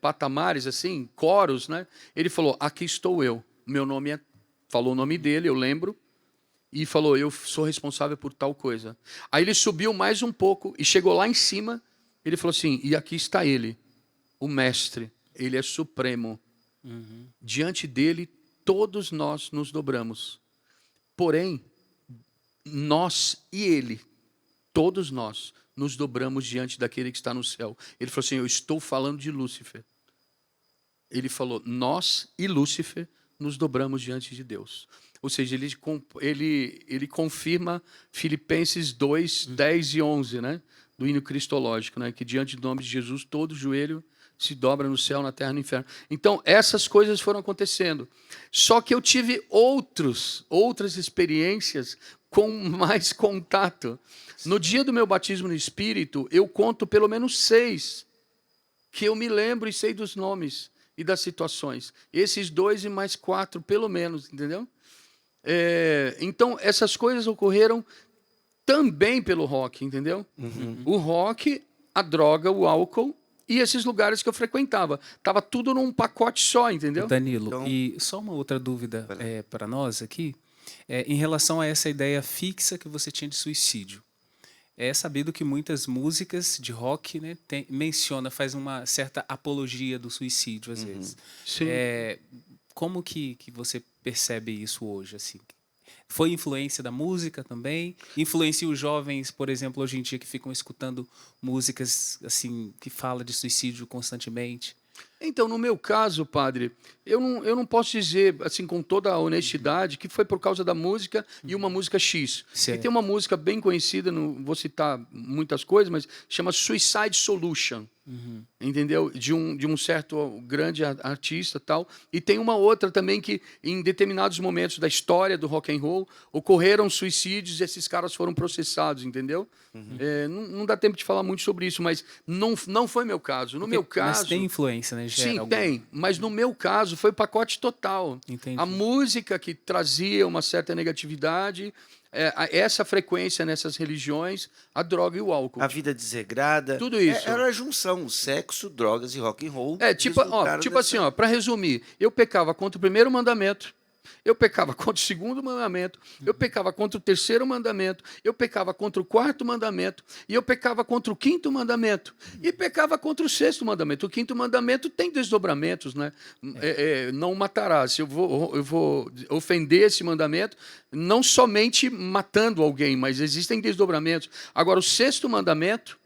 patamares, assim, coros, né? Ele falou, aqui estou eu. Meu nome é... Falou o nome dele, eu lembro. E falou, eu sou responsável por tal coisa. Aí ele subiu mais um pouco e chegou lá em cima. Ele falou assim, e aqui está ele, o mestre. Ele é supremo. Diante dele, todos nós nos dobramos. Porém, nós e ele, todos nós, nos dobramos diante daquele que está no céu. Ele falou assim, eu estou falando de Lúcifer. Ele falou, nós e Lúcifer nos dobramos diante de Deus. Ou seja, ele confirma Filipenses 2, 10 e 11, né? Do hino cristológico, né? Que diante do nome de Jesus todo joelho se dobra no céu, na terra, no inferno. Então, essas coisas foram acontecendo. Só que eu tive outras experiências com mais contato. No dia do meu batismo no Espírito, eu conto pelo menos 6 que eu me lembro e sei dos nomes e das situações. Esses 2 e mais 4, pelo menos, entendeu? Então, essas coisas ocorreram também pelo rock, entendeu? O rock, a droga, o álcool e esses lugares que eu frequentava. Tava tudo num pacote só, entendeu? Danilo, Então- e só uma outra dúvida para nós aqui, em relação a essa ideia fixa que você tinha de suicídio. É sabido que muitas músicas de rock, né, faz uma certa apologia do suicídio às vezes. Sim. Como que você percebe isso hoje, assim? Foi influência da música também? Influencia os jovens, por exemplo, hoje em dia, que ficam escutando músicas assim que falam de suicídio constantemente? Então, no meu caso, padre, eu não posso dizer, assim, com toda a honestidade, que foi por causa da música e uma música X. Certo. E tem uma música bem conhecida, não vou citar muitas coisas, mas chama Suicide Solution. Entendeu? De um certo grande artista tal. E tem uma outra também que, em determinados momentos da história do rock and roll, ocorreram suicídios e esses caras foram processados, entendeu? Não dá tempo de falar muito sobre isso, mas não foi meu caso. No meu caso... Mas tem influência, né? Gera Sim, alguma- tem. Mas no meu caso foi o pacote total. Entendi. A música que trazia uma certa negatividade, essa frequência nessas religiões, a droga e o álcool. A vida desregrada. Tudo isso. Era a junção, sexo, drogas e rock and roll. Tipo resultaram assim, dessa- ó, para resumir, eu pecava contra o primeiro mandamento, eu pecava contra o segundo mandamento, eu pecava contra o terceiro mandamento, eu pecava contra o quarto mandamento, e eu pecava contra o quinto mandamento, e pecava contra o sexto mandamento. O quinto mandamento tem desdobramentos, né? Não matarás. Eu vou ofender esse mandamento, não somente matando alguém, mas existem desdobramentos. Agora, o sexto mandamento,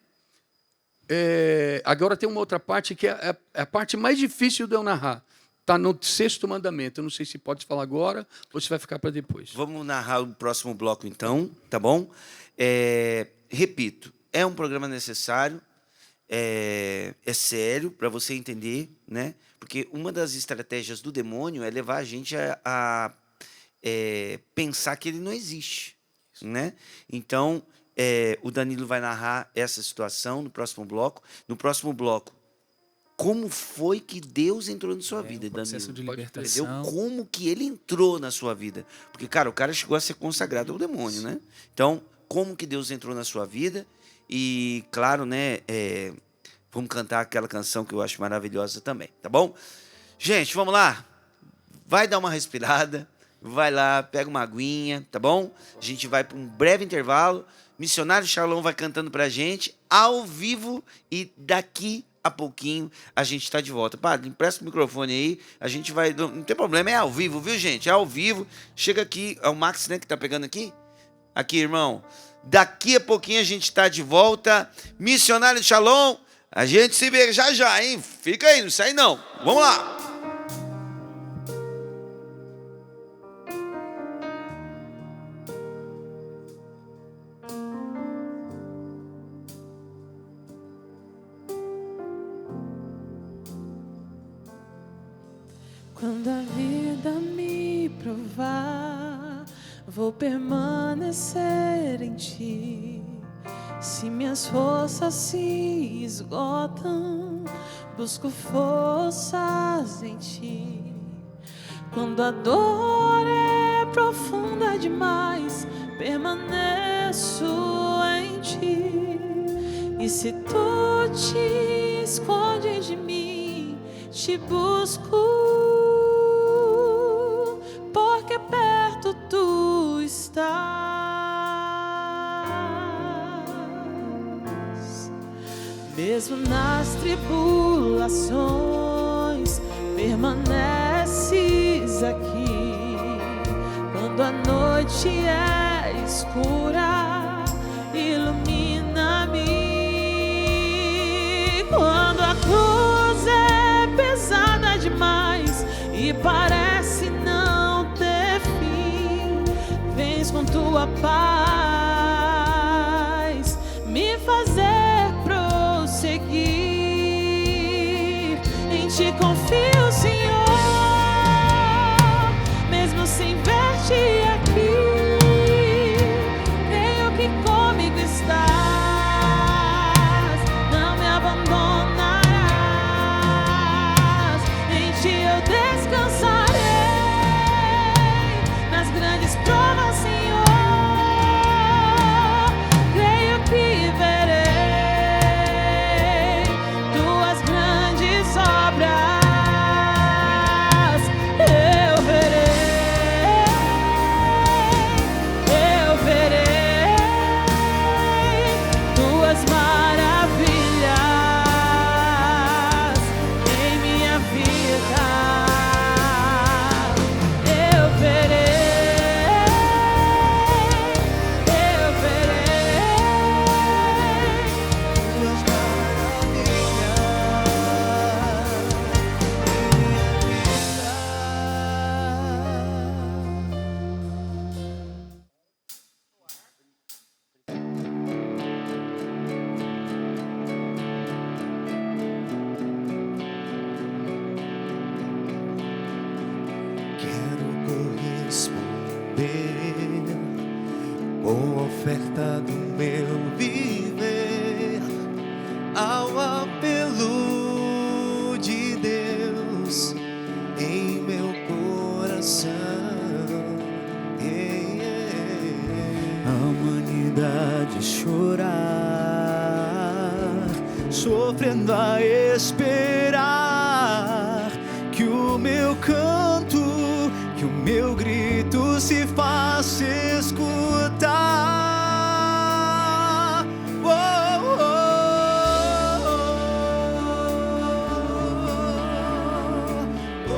agora tem uma outra parte que é a parte mais difícil de eu narrar. Está no sexto mandamento. Eu não sei se pode falar agora ou se vai ficar para depois. Vamos narrar o próximo bloco, então, tá bom? Repito, é um programa necessário, é sério, para você entender, né? Porque uma das estratégias do demônio é levar a gente a pensar que ele não existe, né? Então, o Danilo vai narrar essa situação no próximo bloco. No próximo bloco, como foi que Deus entrou na sua vida, Um processo de Danilo? libertação. Entendeu? Como que ele entrou na sua vida? Porque, cara, o cara chegou a ser consagrado ao demônio, né? Então, como que Deus entrou na sua vida? E, claro, né? Vamos cantar aquela canção que eu acho maravilhosa também, tá bom? Gente, vamos lá? Vai dar uma respirada, vai lá, pega uma aguinha, tá bom? A gente vai para um breve intervalo. Missionário Shalom vai cantando pra gente, ao vivo, e daqui a pouquinho a gente está de volta. Padre, empresta o microfone aí, a gente vai... Não tem problema, é ao vivo, viu, gente? É ao vivo. Chega aqui, é o Max, né, que tá pegando aqui? Aqui, irmão. Daqui a pouquinho a gente está de volta. Missionário Shalom, a gente se vê já já, hein? Fica aí, não sai não. Vamos lá. Quando a vida me provar, vou permanecer em ti. Se minhas forças se esgotam, busco forças em ti. Quando a dor é profunda demais, permaneço em ti. E se tu te escondes de mim, te busco, porque perto tu estás. Mesmo nas tribulações, permaneces aqui. Quando a noite é escura, ilumina-me. Quando a cruz é pesada demais e parece não ter fim, vens com tua paz me fazer prosseguir. oferta do meu viver, ao apelo de Deus em meu coração. A humanidade chorar, sofrendo a esperar que o meu canto, que o meu grito se faça escutar. Oh, oh, oh,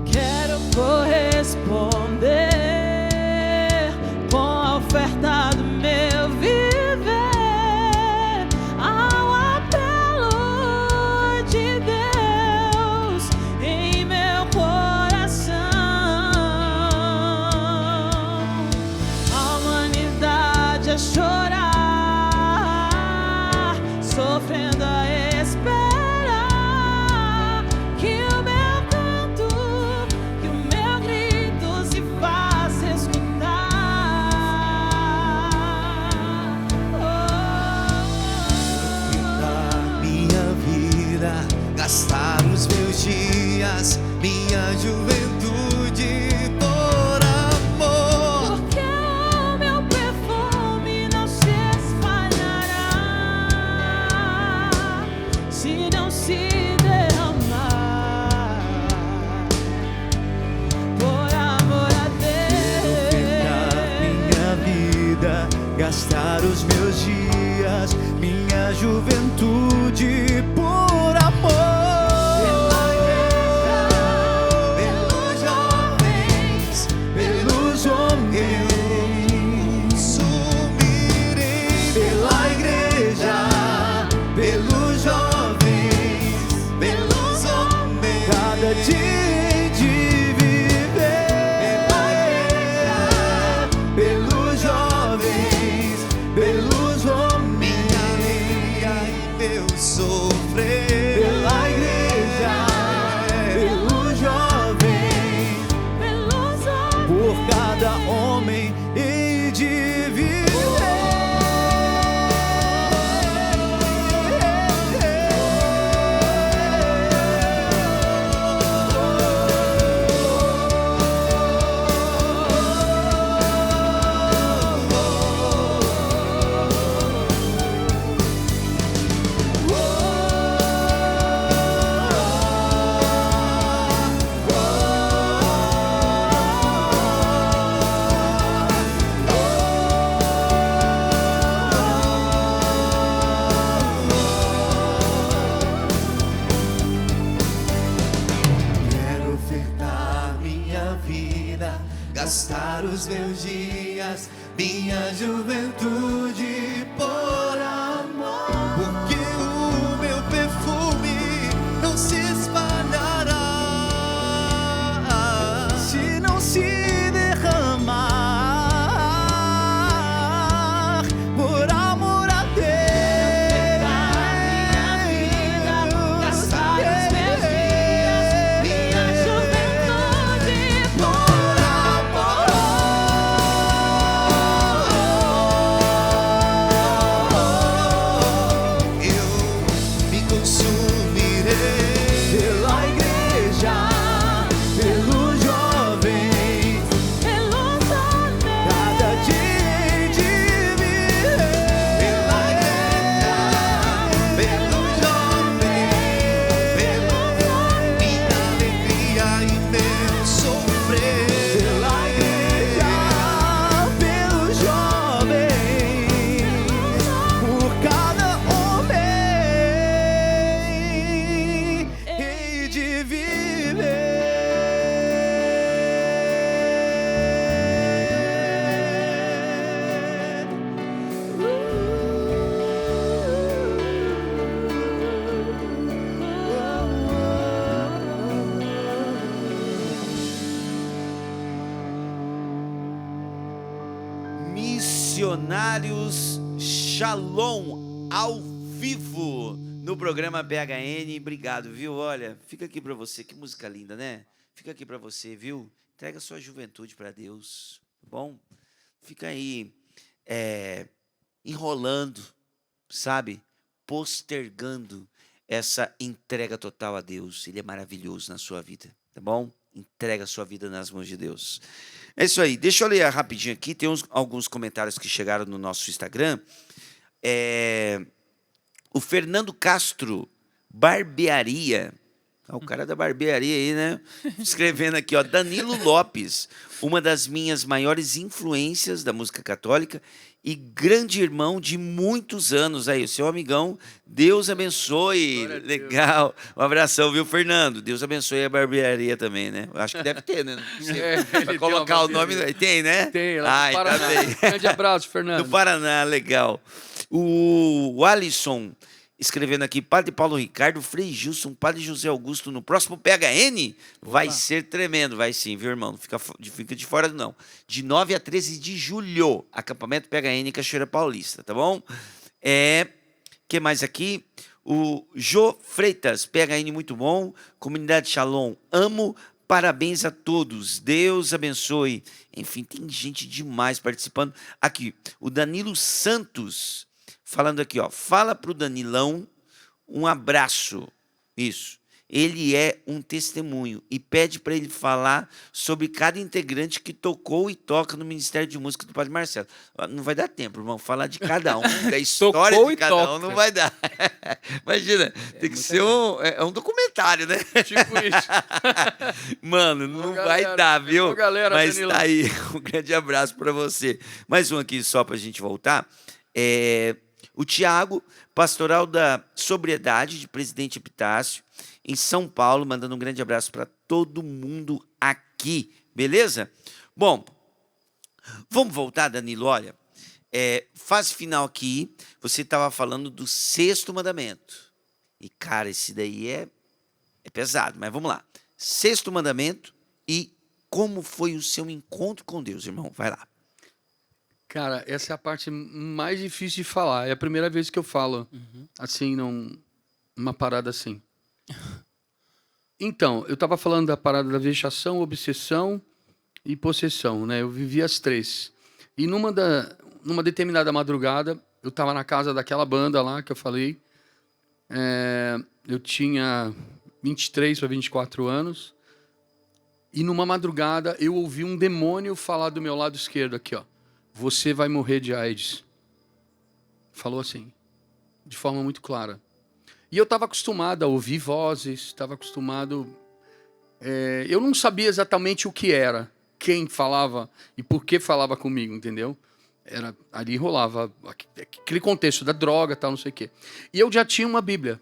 Quero corresponder com a oferta do meu viver, ao apelo de Deus em meu coração. A humanidade a chorar, sofrendo a esperar que o meu canto, que o meu grito se faça escutar. Da minha vida, gastar os meus dias, minha juventude por amor. Porque o meu perfume não se espalhará se não se derramar por amor a Ofertar minha vida, gastar os meus dias, minha juventude por amor. Pelos jovens, pelos homens, sumirei pela igreja, pelos jovens, pelos homens, cada dia de viver pelos jovens, pelos homens, minha alegria e meu sofrer pela igreja, pelos jovens, pelos homens. por cada homem hei de Quero ofertar minha vida, gastar os meus dias, minha juventude por amor. Porque o meu perfume não se espalhará se não se derramar por amor a Deus. Gastar os meus dias, minha juventude por amor. Eu me consumirei pela igreja, pelos jovens, Pelos homens. cada dia de viver pela igreja, pelos jovens, minha alegria e meu sofrer pela igreja, pelos jovens, por cada homem hei de viver. Missionários Shalom ao vivo no programa PHN. Obrigado, viu? Olha, fica aqui pra você. Que música linda, né? Fica aqui pra você, viu? Entrega sua juventude pra Deus, tá bom? Fica aí enrolando, sabe? Postergando essa entrega total a Deus. Ele é maravilhoso na sua vida, tá bom? Entrega a sua vida nas mãos de Deus. É isso aí. Deixa eu ler rapidinho aqui. Tem alguns comentários que chegaram no nosso Instagram. O Fernando Castro, barbearia. O cara da barbearia aí, né? Escrevendo aqui, ó. Danilo Lopes, uma das minhas maiores influências da música católica e grande irmão de muitos anos aí, o seu amigão. Deus abençoe. Legal. Um abração, viu, Fernando? Deus abençoe a barbearia também, né? Acho que deve ter, né? Pra colocar o nome. Tem, né? Tem, lá no Paraná. Grande abraço, Fernando. Do Paraná, legal. O Alisson escrevendo aqui, Padre Paulo Ricardo, Frei Gilson, Padre José Augusto, no próximo PHN, vai ser tremendo, vai sim, viu, irmão? Não fica de fora, não. De 9 a 13 de julho, acampamento PHN Cachoeira Paulista, tá bom? Que mais aqui? O Jô Freitas, PHN muito bom, Comunidade Shalom, amo, parabéns a todos, Deus abençoe. Enfim, tem gente demais participando. Aqui, o Danilo Santos, falando aqui, ó, fala pro Danilão um abraço. Isso. Ele é um testemunho e pede para ele falar sobre cada integrante que tocou e toca no Ministério de Música do Padre Marcelo. Não vai dar tempo, irmão, falar de cada um, da história de cada um não vai dar. Imagina, tem que ser um documentário, né? Tipo isso. Mano, não vai dar, viu? Galera, mas Danilo. tá aí, um grande abraço para você. Mais um aqui só pra gente voltar. O Tiago, pastoral da Sobriedade de Presidente Epitácio, em São Paulo, mandando um grande abraço para todo mundo aqui, beleza? Bom, vamos voltar, Danilo, olha, fase final aqui, você estava falando do 6º mandamento, e cara, esse daí é pesado, mas vamos lá, 6º mandamento e como foi o seu encontro com Deus, irmão, vai lá. Cara, essa é a parte mais difícil de falar. É a primeira vez que eu falo, assim, numa parada assim. Então, eu estava falando da parada da vexação, obsessão e possessão, né? Eu vivi as 3. E numa determinada madrugada, eu estava na casa daquela banda lá que eu falei. Eu tinha 23 para 24 anos. E numa madrugada, eu ouvi um demônio falar do meu lado esquerdo aqui, ó. Você vai morrer de AIDS. Falou assim, de forma muito clara. E eu estava acostumado a ouvir vozes, estava acostumado... eu não sabia exatamente o que era, quem falava e por que falava comigo, entendeu? Ali rolava aquele contexto da droga, tal, não sei o quê. E eu já tinha uma Bíblia.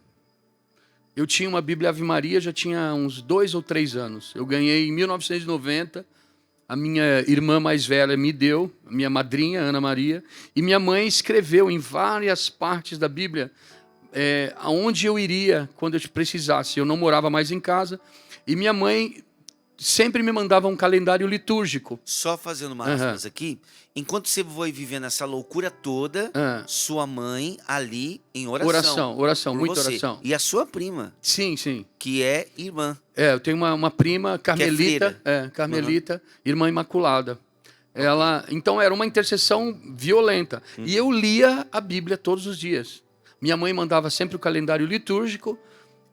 Eu tinha uma Bíblia Ave Maria, já tinha uns 2 ou 3 anos. Eu ganhei em 1990... A minha irmã mais velha me deu, minha madrinha, Ana Maria, e minha mãe escreveu em várias partes da Bíblia aonde eu iria quando eu precisasse. Eu não morava mais em casa, e minha mãe sempre me mandava um calendário litúrgico. Só fazendo uma aspas aqui, enquanto você foi vivendo essa loucura toda, sua mãe ali em oração. Oração, muita você. oração. E a sua prima, Sim, sim. que é irmã. Eu tenho uma prima carmelita, carmelita, irmã imaculada. Então era uma intercessão violenta. E eu lia a Bíblia todos os dias. Minha mãe mandava sempre o calendário litúrgico.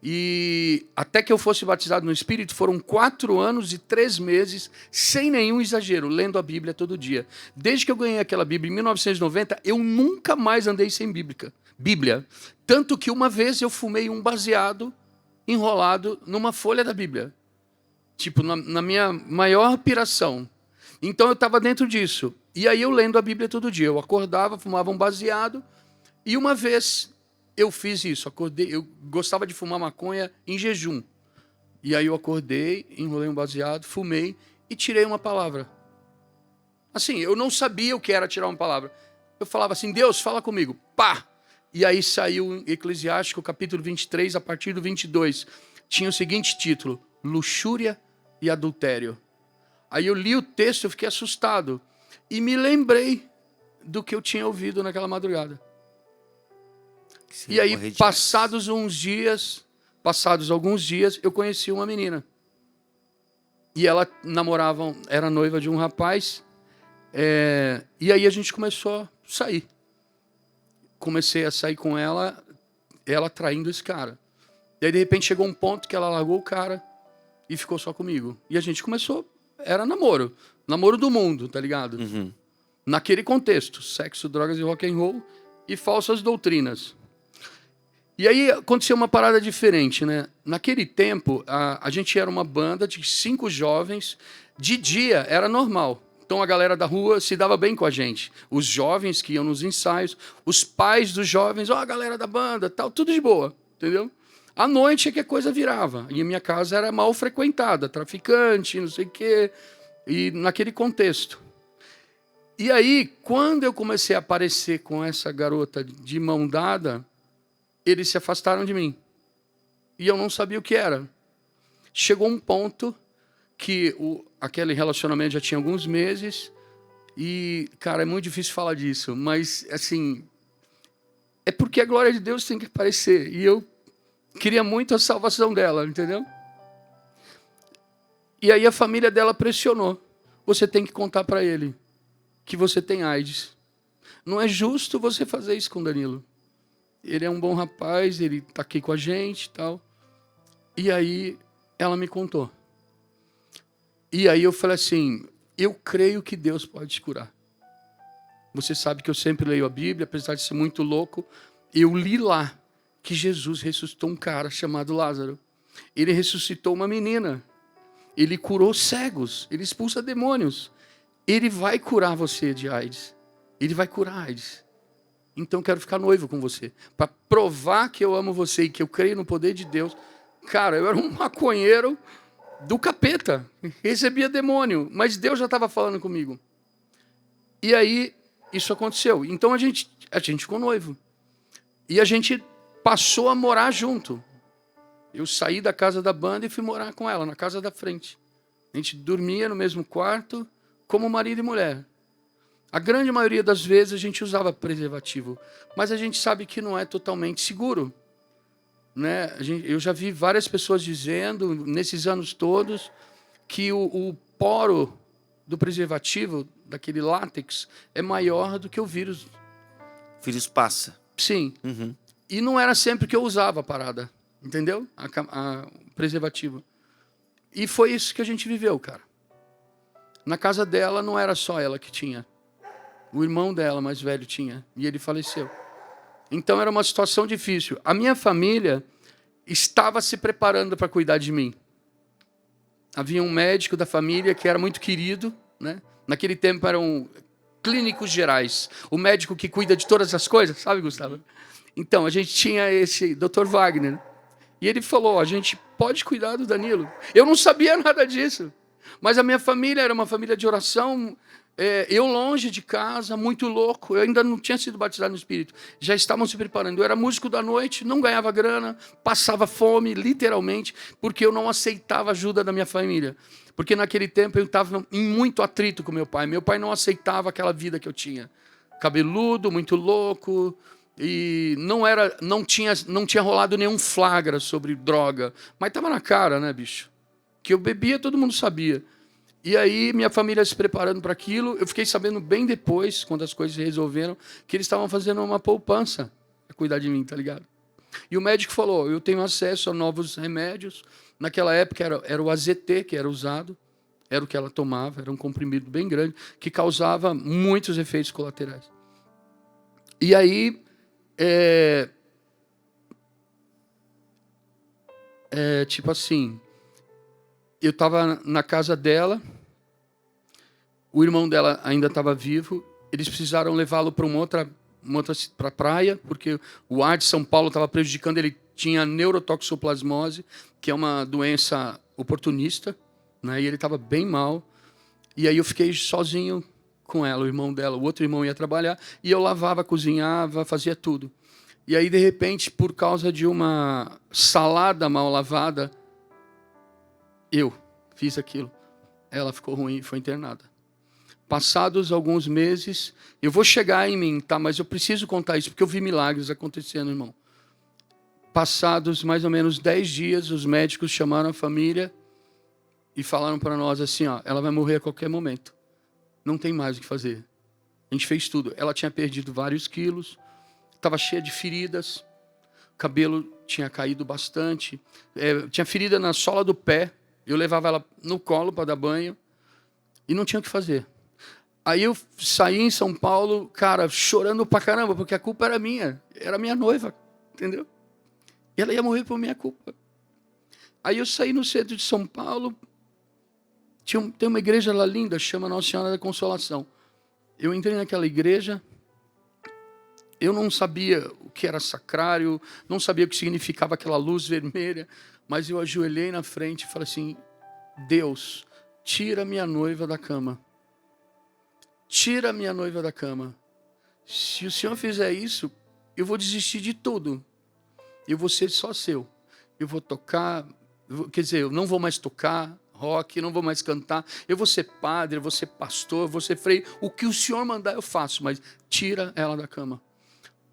E até que eu fosse batizado no Espírito, foram 4 anos e 3 meses, sem nenhum exagero, lendo a Bíblia todo dia. Desde que eu ganhei aquela Bíblia em 1990, eu nunca mais andei sem Bíblia. Tanto que uma vez eu fumei um baseado enrolado numa folha da Bíblia. Tipo, na minha maior piração. Então eu estava dentro disso. E aí eu lendo a Bíblia todo dia. Eu acordava, fumava um baseado. E uma vez eu fiz isso. Eu gostava de fumar maconha em jejum. E aí eu acordei, enrolei um baseado, fumei e tirei uma palavra. Assim, eu não sabia o que era tirar uma palavra. Eu falava assim, Deus, fala comigo. Pá! E aí saiu Eclesiástico, capítulo 23, a partir do 22. Tinha o seguinte título, Luxúria e Adultério. Aí eu li o texto, eu fiquei assustado. E me lembrei do que eu tinha ouvido naquela madrugada. que você E ia aí, morrer de passados alguns dias, eu conheci uma menina. E ela namorava, era noiva de um rapaz. E aí a gente começou a sair. Comecei a sair com ela traindo esse cara. E aí, de repente, chegou um ponto que ela largou o cara e ficou só comigo. E a gente começou, era namoro. Namoro do mundo, tá ligado? Uhum. Naquele contexto, sexo, drogas e rock and roll e falsas doutrinas. E aí aconteceu uma parada diferente, né? Naquele tempo, a gente era uma banda de 5 jovens. De dia era normal. Então a galera da rua se dava bem com a gente. Os jovens que iam nos ensaios, os pais dos jovens, a galera da banda, tal, tudo de boa, entendeu? À noite é que a coisa virava. E a minha casa era mal frequentada, traficante, não sei o quê. E naquele contexto. E aí, quando eu comecei a aparecer com essa garota de mão dada, eles se afastaram de mim. E eu não sabia o que era. Chegou um ponto que aquele relacionamento já tinha alguns meses. E, cara, é muito difícil falar disso. Mas, assim, é porque a glória de Deus tem que aparecer. E eu queria muito a salvação dela, entendeu? E aí a família dela pressionou. Você tem que contar para ele que você tem AIDS. Não é justo você fazer isso com Danilo. Ele é um bom rapaz, ele está aqui com a gente e tal. E aí ela me contou. E aí eu falei assim, eu creio que Deus pode te curar. Você sabe que eu sempre leio a Bíblia, apesar de ser muito louco. Eu li lá que Jesus ressuscitou um cara chamado Lázaro. Ele ressuscitou uma menina. Ele curou cegos, ele expulsa demônios. Ele vai curar você de AIDS. Ele vai curar AIDS. Então quero ficar noivo com você. Para provar que eu amo você e que eu creio no poder de Deus. Cara, eu era um maconheiro do capeta. Recebia demônio. Mas Deus já estava falando comigo. E aí, isso aconteceu. Então a gente ficou noivo. E a gente passou a morar junto. Eu saí da casa da banda e fui morar com ela, na casa da frente. A gente dormia no mesmo quarto, como marido e mulher. A grande maioria das vezes a gente usava preservativo, mas a gente sabe que não é totalmente seguro. Né? Eu já vi várias pessoas dizendo, nesses anos todos, que o poro do preservativo, daquele látex, é maior do que o vírus. O vírus passa. Sim. Uhum. E não era sempre que eu usava a parada, entendeu? O preservativo. E foi isso que a gente viveu, cara. Na casa dela não era só ela que tinha. O irmão dela, mais velho, tinha. E ele faleceu. Então era uma situação difícil. A minha família estava se preparando para cuidar de mim. Havia um médico da família que era muito querido, né? Naquele tempo eram clínicos gerais. O médico que cuida de todas as coisas, sabe, Gustavo? Então, a gente tinha esse Dr. Wagner. E ele falou, a gente pode cuidar do Danilo. Eu não sabia nada disso. Mas a minha família era uma família de oração. Eu longe de casa, muito louco. Eu ainda não tinha sido batizado no Espírito. Já estavam se preparando. Eu era músico da noite, não ganhava grana, passava fome, literalmente, porque eu não aceitava a ajuda da minha família. Porque naquele tempo eu estava em muito atrito com meu pai. Meu pai não aceitava aquela vida que eu tinha. Cabeludo, muito louco. E não tinha rolado nenhum flagra sobre droga. Mas estava na cara, né, bicho? Que eu bebia, todo mundo sabia. E aí, minha família se preparando para aquilo. Eu fiquei sabendo bem depois, quando as coisas se resolveram, que eles estavam fazendo uma poupança para cuidar de mim, tá ligado? E o médico falou, eu tenho acesso a novos remédios. Naquela época era o AZT que era usado. Era o que ela tomava, era um comprimido bem grande, que causava muitos efeitos colaterais. E aí... tipo assim, eu estava na casa dela, o irmão dela ainda estava vivo, eles precisaram levá-lo para pra praia, porque o ar de São Paulo estava prejudicando, ele tinha neurotoxoplasmose, que é uma doença oportunista, né, e ele estava bem mal, e aí eu fiquei sozinho com ela, o irmão dela, o outro irmão ia trabalhar, e eu lavava, cozinhava, fazia tudo. E aí, de repente, por causa de uma salada mal lavada, eu fiz aquilo. Ela ficou ruim e foi internada. Passados alguns meses, eu vou chegar em mim, tá? Mas eu preciso contar isso, porque eu vi milagres acontecendo, irmão. passados mais ou menos 10 dias, os médicos chamaram a família e falaram para nós assim, ó, ela vai morrer a qualquer momento. Não tem mais o que fazer. A gente fez tudo. Ela tinha perdido vários quilos, estava cheia de feridas, o cabelo tinha caído bastante, tinha ferida na sola do pé. Eu levava ela no colo para dar banho e não tinha o que fazer. Aí eu saí em São Paulo, cara, chorando pra caramba, porque a culpa era minha noiva, entendeu? E ela ia morrer por minha culpa. Aí eu saí no centro de São Paulo, tem uma igreja lá linda, chama Nossa Senhora da Consolação. Eu entrei naquela igreja, eu não sabia o que era sacrário, não sabia o que significava aquela luz vermelha, mas eu ajoelhei na frente e falei assim, Deus, tira minha noiva da cama. Tira minha noiva da cama. Se o Senhor fizer isso, eu vou desistir de tudo. Eu vou ser só seu. Eu vou tocar, quer dizer, eu não vou mais tocar rock, não vou mais cantar. Eu vou ser padre, eu vou ser pastor, eu vou ser freio. O que o Senhor mandar eu faço, mas tira ela da cama.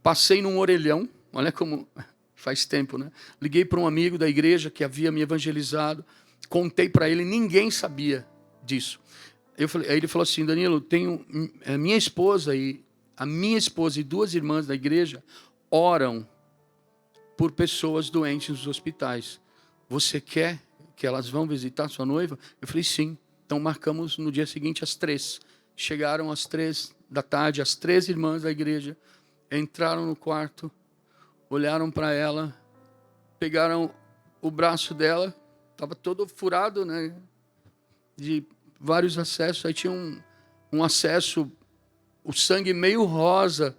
Passei num orelhão, olha como faz tempo, né? Liguei para um amigo da igreja que havia me evangelizado, contei para ele, ninguém sabia disso. Aí ele falou assim, Danilo, tenho a minha esposa e 2 irmãs da igreja oram por pessoas doentes nos hospitais. Você quer que elas vão visitar sua noiva? Eu falei, sim. Então marcamos no dia seguinte às 3. Chegaram às 3 da tarde, as 3 irmãs da igreja, entraram no quarto, olharam para ela, pegaram o braço dela, estava todo furado, né, de vários acessos. Aí tinha um acesso, o sangue meio rosa,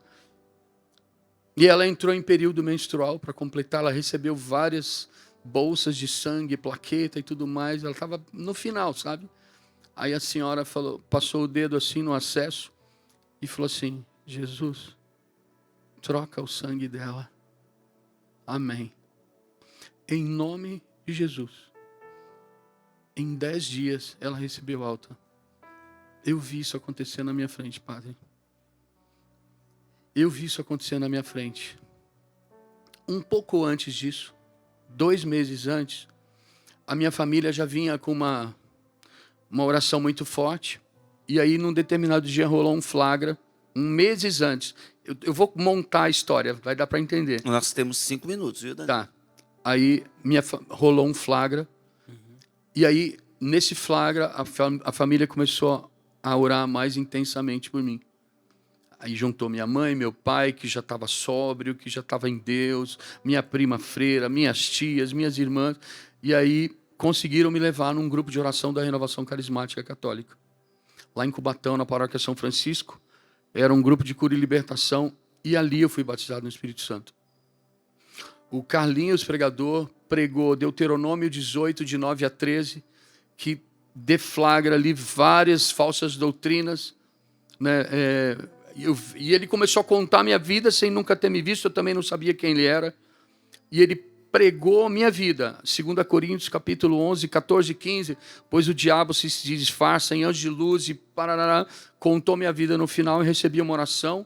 e ela entrou em período menstrual para completar. Ela recebeu várias bolsas de sangue, plaqueta e tudo mais. Ela estava no final, sabe? Aí a senhora passou o dedo assim no acesso e falou assim, Jesus, troca o sangue dela. Amém. Em nome de Jesus. Em 10 dias ela recebeu alta. Eu vi isso acontecer na minha frente, padre. Eu vi isso acontecer na minha frente. Um pouco antes disso, 2 meses antes, a minha família já vinha com uma oração muito forte. E aí, num determinado dia, rolou um flagra, meses antes. Eu vou montar a história, vai dar para entender. Nós temos 5 minutos, viu, Dani? Tá. Aí rolou um flagra. E aí, nesse flagra, a família começou a orar mais intensamente por mim. Aí juntou minha mãe, meu pai, que já estava sóbrio, que já estava em Deus, minha prima freira, minhas tias, minhas irmãs. E aí conseguiram me levar num grupo de oração da Renovação Carismática Católica. Lá em Cubatão, na Paróquia São Francisco. Era um grupo de cura e libertação. E ali eu fui batizado no Espírito Santo. O Carlinhos, pregador, pregou Deuteronômio 18, de 9 a 13, que deflagra ali várias falsas doutrinas, né? E ele começou a contar a minha vida sem nunca ter me visto, eu também não sabia quem ele era. E ele pregou a minha vida. 2 Coríntios, capítulo 11, 14 e 15. Pois o diabo se disfarça em anjo de luz e parará. Contou minha vida no final e recebi uma oração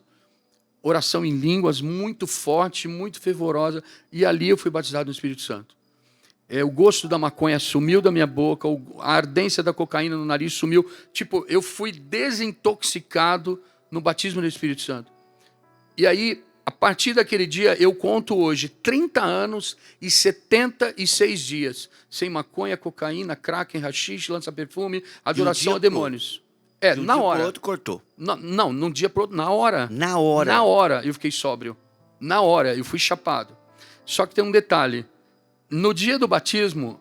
em línguas muito forte, muito fervorosa. E ali eu fui batizado no Espírito Santo. O gosto da maconha sumiu da minha boca, a ardência da cocaína no nariz sumiu. Tipo, eu fui desintoxicado no batismo do Espírito Santo. E aí, a partir daquele dia, eu conto hoje 30 anos e 76 dias. Sem maconha, cocaína, crack, haxixe, lança-perfume, adoração a demônios. Na hora. Um dia pro outro cortou. Não, num dia pro outro, na hora. Na hora. Na hora eu fiquei sóbrio. Na hora eu fui chapado. Só que tem um detalhe. No dia do batismo,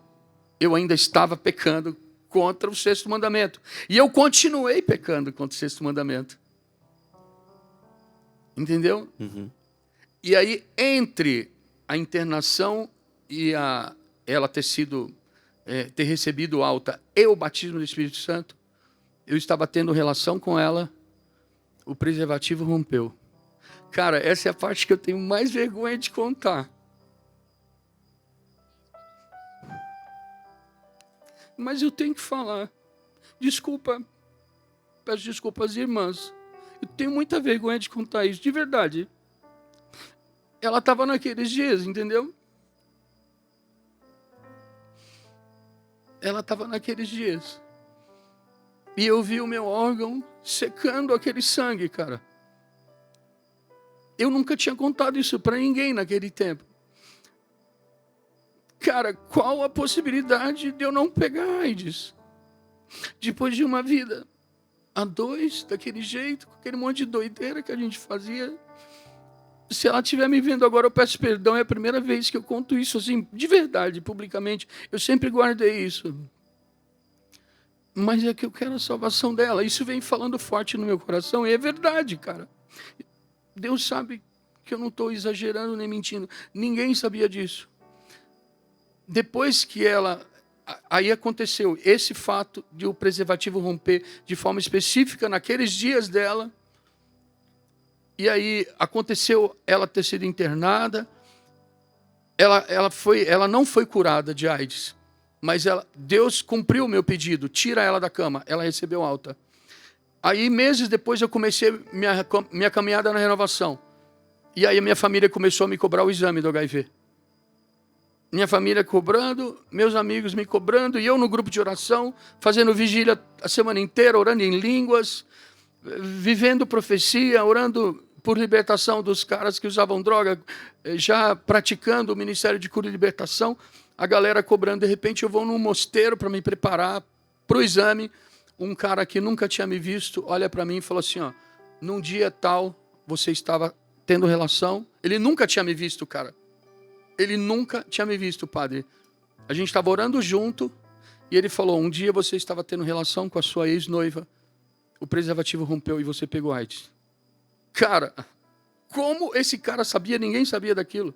eu ainda estava pecando contra o 6º mandamento. E eu continuei pecando contra o 6º mandamento. Entendeu? Uhum. E aí, entre a internação e ela ter recebido alta e o batismo do Espírito Santo, eu estava tendo relação com ela, o preservativo rompeu. Cara, essa é a parte que eu tenho mais vergonha de contar. Mas eu tenho que falar. Desculpa. Peço desculpa às irmãs. Eu tenho muita vergonha de contar isso, de verdade. Ela estava naqueles dias, entendeu? ela estava naqueles dias. E eu vi o meu órgão secando aquele sangue, cara. Eu nunca tinha contado isso para ninguém naquele tempo. Cara, qual a possibilidade de eu não pegar AIDS? Depois de uma vida a dois, daquele jeito, com aquele monte de doideira que a gente fazia. Se ela estiver me vendo agora, eu peço perdão. É a primeira vez que eu conto isso assim, de verdade, publicamente. Eu sempre guardei isso. Mas é que eu quero a salvação dela. Isso vem falando forte no meu coração. E é verdade, cara. Deus sabe que eu não estou exagerando nem mentindo. Ninguém sabia disso. Depois que ela... Aí aconteceu esse fato de o preservativo romper de forma específica naqueles dias dela. E aí aconteceu ela ter sido internada. Ela não foi curada de AIDS. Mas Deus cumpriu o meu pedido, tira ela da cama, ela recebeu alta. Aí, meses depois, eu comecei minha caminhada na renovação. E aí a minha família começou a me cobrar o exame do HIV. Minha família cobrando, meus amigos me cobrando, e eu no grupo de oração, fazendo vigília a semana inteira, orando em línguas, vivendo profecia, orando por libertação dos caras que usavam droga, já praticando o ministério de cura e libertação. A galera cobrando, de repente eu vou num mosteiro para me preparar para o exame. Um cara que nunca tinha me visto olha para mim e falou assim, ó, num dia tal você estava tendo relação. Ele nunca tinha me visto, cara. Ele nunca tinha me visto, padre. A gente estava orando junto e ele falou, um dia você estava tendo relação com a sua ex-noiva, o preservativo rompeu e você pegou AIDS. Cara, como esse cara sabia? Ninguém sabia daquilo.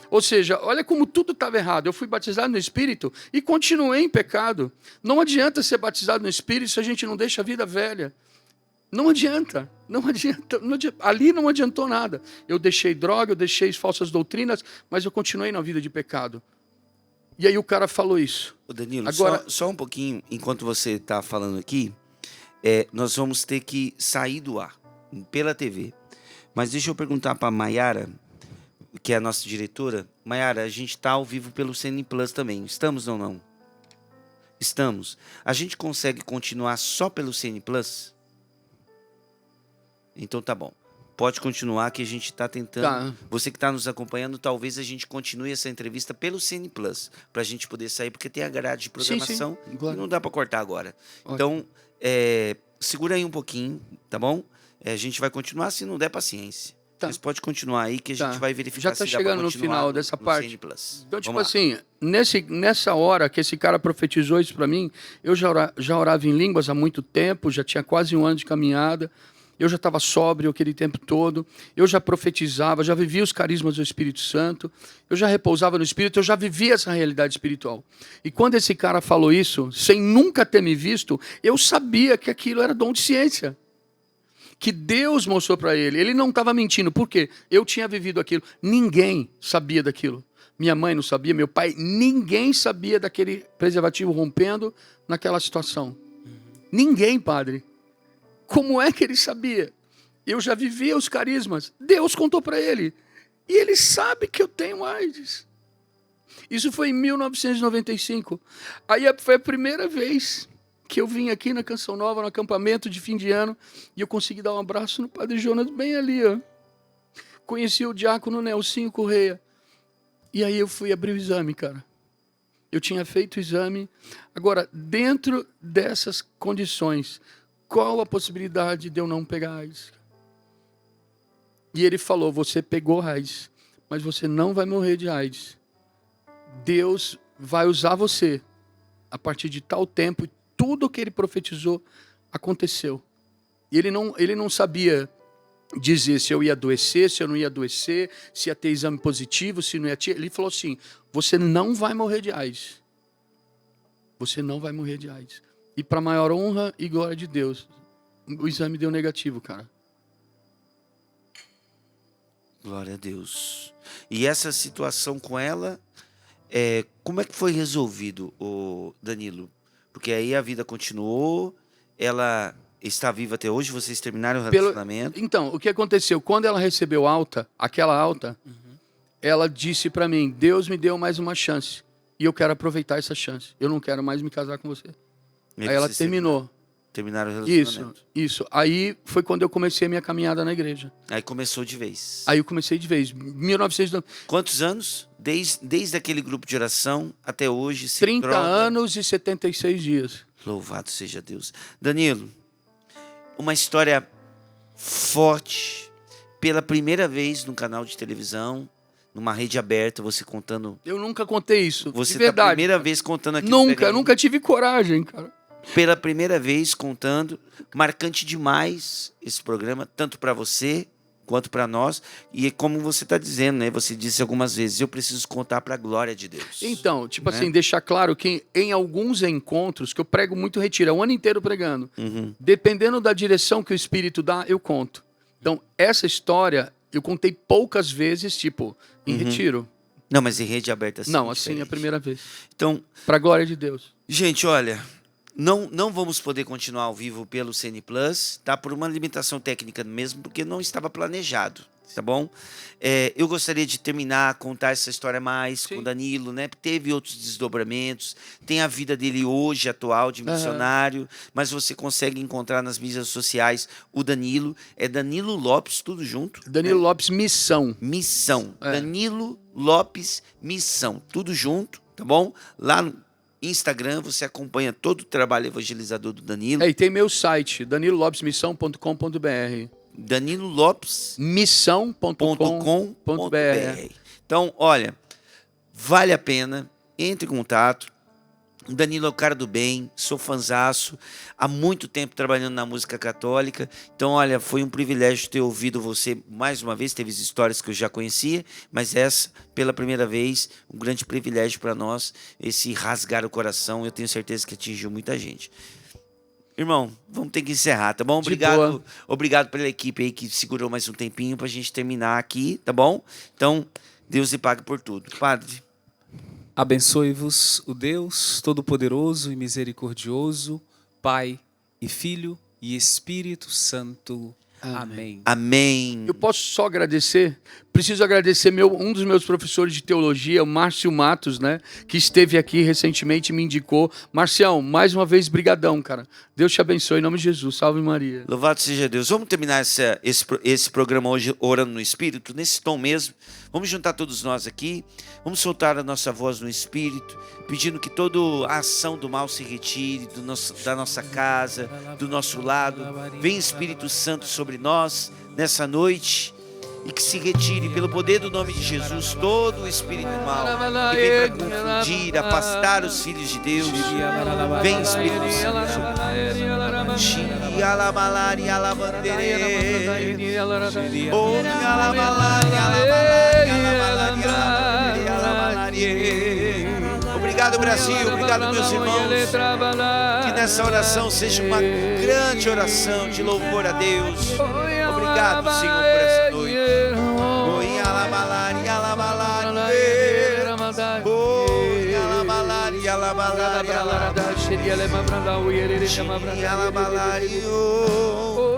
Ou seja, olha como tudo estava errado. Eu fui batizado no Espírito e continuei em pecado. Não adianta ser batizado no Espírito se a gente não deixa a vida velha. Não adianta. Ali não adiantou nada. Eu deixei droga, eu deixei falsas doutrinas, mas eu continuei na vida de pecado. E aí o cara falou isso. Ô Danilo, agora, só um pouquinho, enquanto você está falando aqui, nós vamos ter que sair do ar, pela TV. Mas deixa eu perguntar para a Mayara, que é a nossa diretora. Mayara, a gente está ao vivo pelo CN Plus também. Estamos ou não? Estamos. A gente consegue continuar só pelo CN Plus? Então tá bom. Pode continuar que a gente está tentando. Tá. Você que está nos acompanhando, talvez a gente continue essa entrevista pelo CN Plus, para a gente poder sair, porque tem a grade de programação sim, claro. E não dá para cortar agora. Ótimo. Então, segura aí um pouquinho, tá bom? A gente vai continuar, se não der paciência. Tá. Mas pode continuar aí que a gente vai verificar. Já está chegando no final dessa parte. Então, tipo assim, nessa hora que esse cara profetizou isso para mim, eu já orava em línguas há muito tempo, já tinha quase 1 ano de caminhada, eu já estava sóbrio aquele tempo todo, eu já profetizava, já vivia os carismas do Espírito Santo, eu já repousava no Espírito, eu já vivia essa realidade espiritual. E quando esse cara falou isso, sem nunca ter me visto, eu sabia que aquilo era dom de ciência. Que Deus mostrou para ele. Ele não estava mentindo. Por quê? Eu tinha vivido aquilo. Ninguém sabia daquilo. Minha mãe não sabia, meu pai, ninguém sabia daquele preservativo rompendo naquela situação. Ninguém, padre. Como é que ele sabia? Eu já vivia os carismas. Deus contou para ele. E ele sabe que eu tenho AIDS. Isso foi em 1995. Aí foi a primeira vez que eu vim aqui na Canção Nova, no acampamento de fim de ano, e eu consegui dar um abraço no Padre Jonas, bem ali, ó. Conheci o diácono Nelsinho Correia. E aí eu fui abrir o exame, cara. Eu tinha feito o exame. Agora, dentro dessas condições, qual a possibilidade de eu não pegar AIDS? E ele falou, você pegou AIDS, mas você não vai morrer de AIDS. Deus vai usar você a partir de tal tempo. Tudo o que ele profetizou aconteceu. E ele não sabia dizer se eu ia adoecer, se eu não ia adoecer, se ia ter exame positivo, se não ia ter. Ele falou assim, você não vai morrer de AIDS. Você não vai morrer de AIDS. E para maior honra e glória de Deus, o exame deu negativo, cara. Glória a Deus. E essa situação com ela, como é que foi resolvido, Danilo? Porque aí a vida continuou, ela está viva até hoje, vocês terminaram o relacionamento. Então, o que aconteceu? Quando ela recebeu alta, aquela alta, ela disse para mim, Deus me deu mais uma chance. e eu quero aproveitar essa chance. Eu não quero mais me casar com você. E Aí ela vocês terminou. Terminaram o relacionamento. Isso. Aí foi quando eu comecei a minha caminhada na igreja. Aí começou de vez. Aí eu comecei de vez. 1900, Quantos anos? Desde aquele grupo de oração até hoje? Se 30 droga. anos e 76 dias. Louvado seja Deus. Danilo, uma história forte. Pela primeira vez no canal de televisão, numa rede aberta, você contando. Eu nunca contei isso. Você de tá a verdade. primeira vez contando aqui. no PHN. Nunca tive coragem, cara. Pela primeira vez contando. Marcante demais esse programa, tanto para você quanto para nós. E como você está dizendo, né? Você disse algumas vezes, eu preciso contar para a glória de Deus. Então, tipo Né? assim, deixar claro que em alguns encontros, que eu prego muito retiro, é o ano inteiro pregando, Uhum. dependendo da direção que o Espírito dá, eu conto. Então, essa história eu contei poucas vezes, tipo, em retiro. Não, mas em rede aberta assim. Não, é assim, é a diferente. primeira vez. Então, Pra glória de Deus. gente, olha, não vamos poder continuar ao vivo pelo CN Plus, tá? Por uma limitação técnica mesmo, porque não estava planejado, tá bom? Eu gostaria de terminar, contar essa história mais com o Danilo, né? Teve outros desdobramentos, tem a vida dele hoje, atual, de missionário, mas você consegue encontrar nas mídias sociais o Danilo, é Danilo Lopes, tudo junto. Danilo Lopes, Missão. Missão. É. Danilo Lopes Missão. Tudo junto, tá bom? Lá no Instagram você acompanha todo o trabalho evangelizador do Danilo. E tem meu site, danilolopesmissão.com.br. Danilo Lopes missão.com.br. Então, olha, vale a pena, entre em contato. O Danilo é o cara do bem, sou fanzaço, há muito tempo trabalhando na música católica. Então, olha, foi um privilégio ter ouvido você mais uma vez. Teve histórias que eu já conhecia, mas essa, pela primeira vez, um grande privilégio para nós, esse rasgar o coração. Eu tenho certeza que atingiu muita gente. Irmão, vamos ter que encerrar, tá bom? De boa. Obrigado pela equipe aí que segurou mais um tempinho pra gente terminar aqui, tá bom? Então, Deus lhe pague por tudo. Padre, Abençoe-vos o Deus Todo-Poderoso e Misericordioso, Pai e Filho e Espírito Santo. Amém. amém. Eu posso só agradecer? Preciso agradecer um dos meus professores de teologia, o Márcio Matos, né? Que esteve aqui recentemente e me indicou. Marcião, mais uma vez, brigadão, cara. Deus te abençoe, em nome de Jesus. Salve Maria. Louvado seja Deus. Vamos terminar esse programa hoje orando no Espírito, nesse tom mesmo. Vamos juntar todos nós aqui. Vamos soltar a nossa voz no Espírito, pedindo que toda a ação do mal se retire da nossa casa, do nosso lado. Vem Espírito Santo sobre nós nessa noite e que se retire pelo poder do nome de Jesus todo o espírito mal que vem para confundir, afastar os filhos de Deus. Vem Espírito Santo. Alabalari, alabandere. Oh, alabalari, alabalari, alabalari, alabalari. Obrigado, Brasil. Obrigado, meus irmãos. Que nessa oração seja uma grande oração de louvor a Deus. Obrigado, Senhor, por essa noite. Oi, alabalari, alabalari. Oi, alabalari, alabalari, alabalari. Alabalari, oh.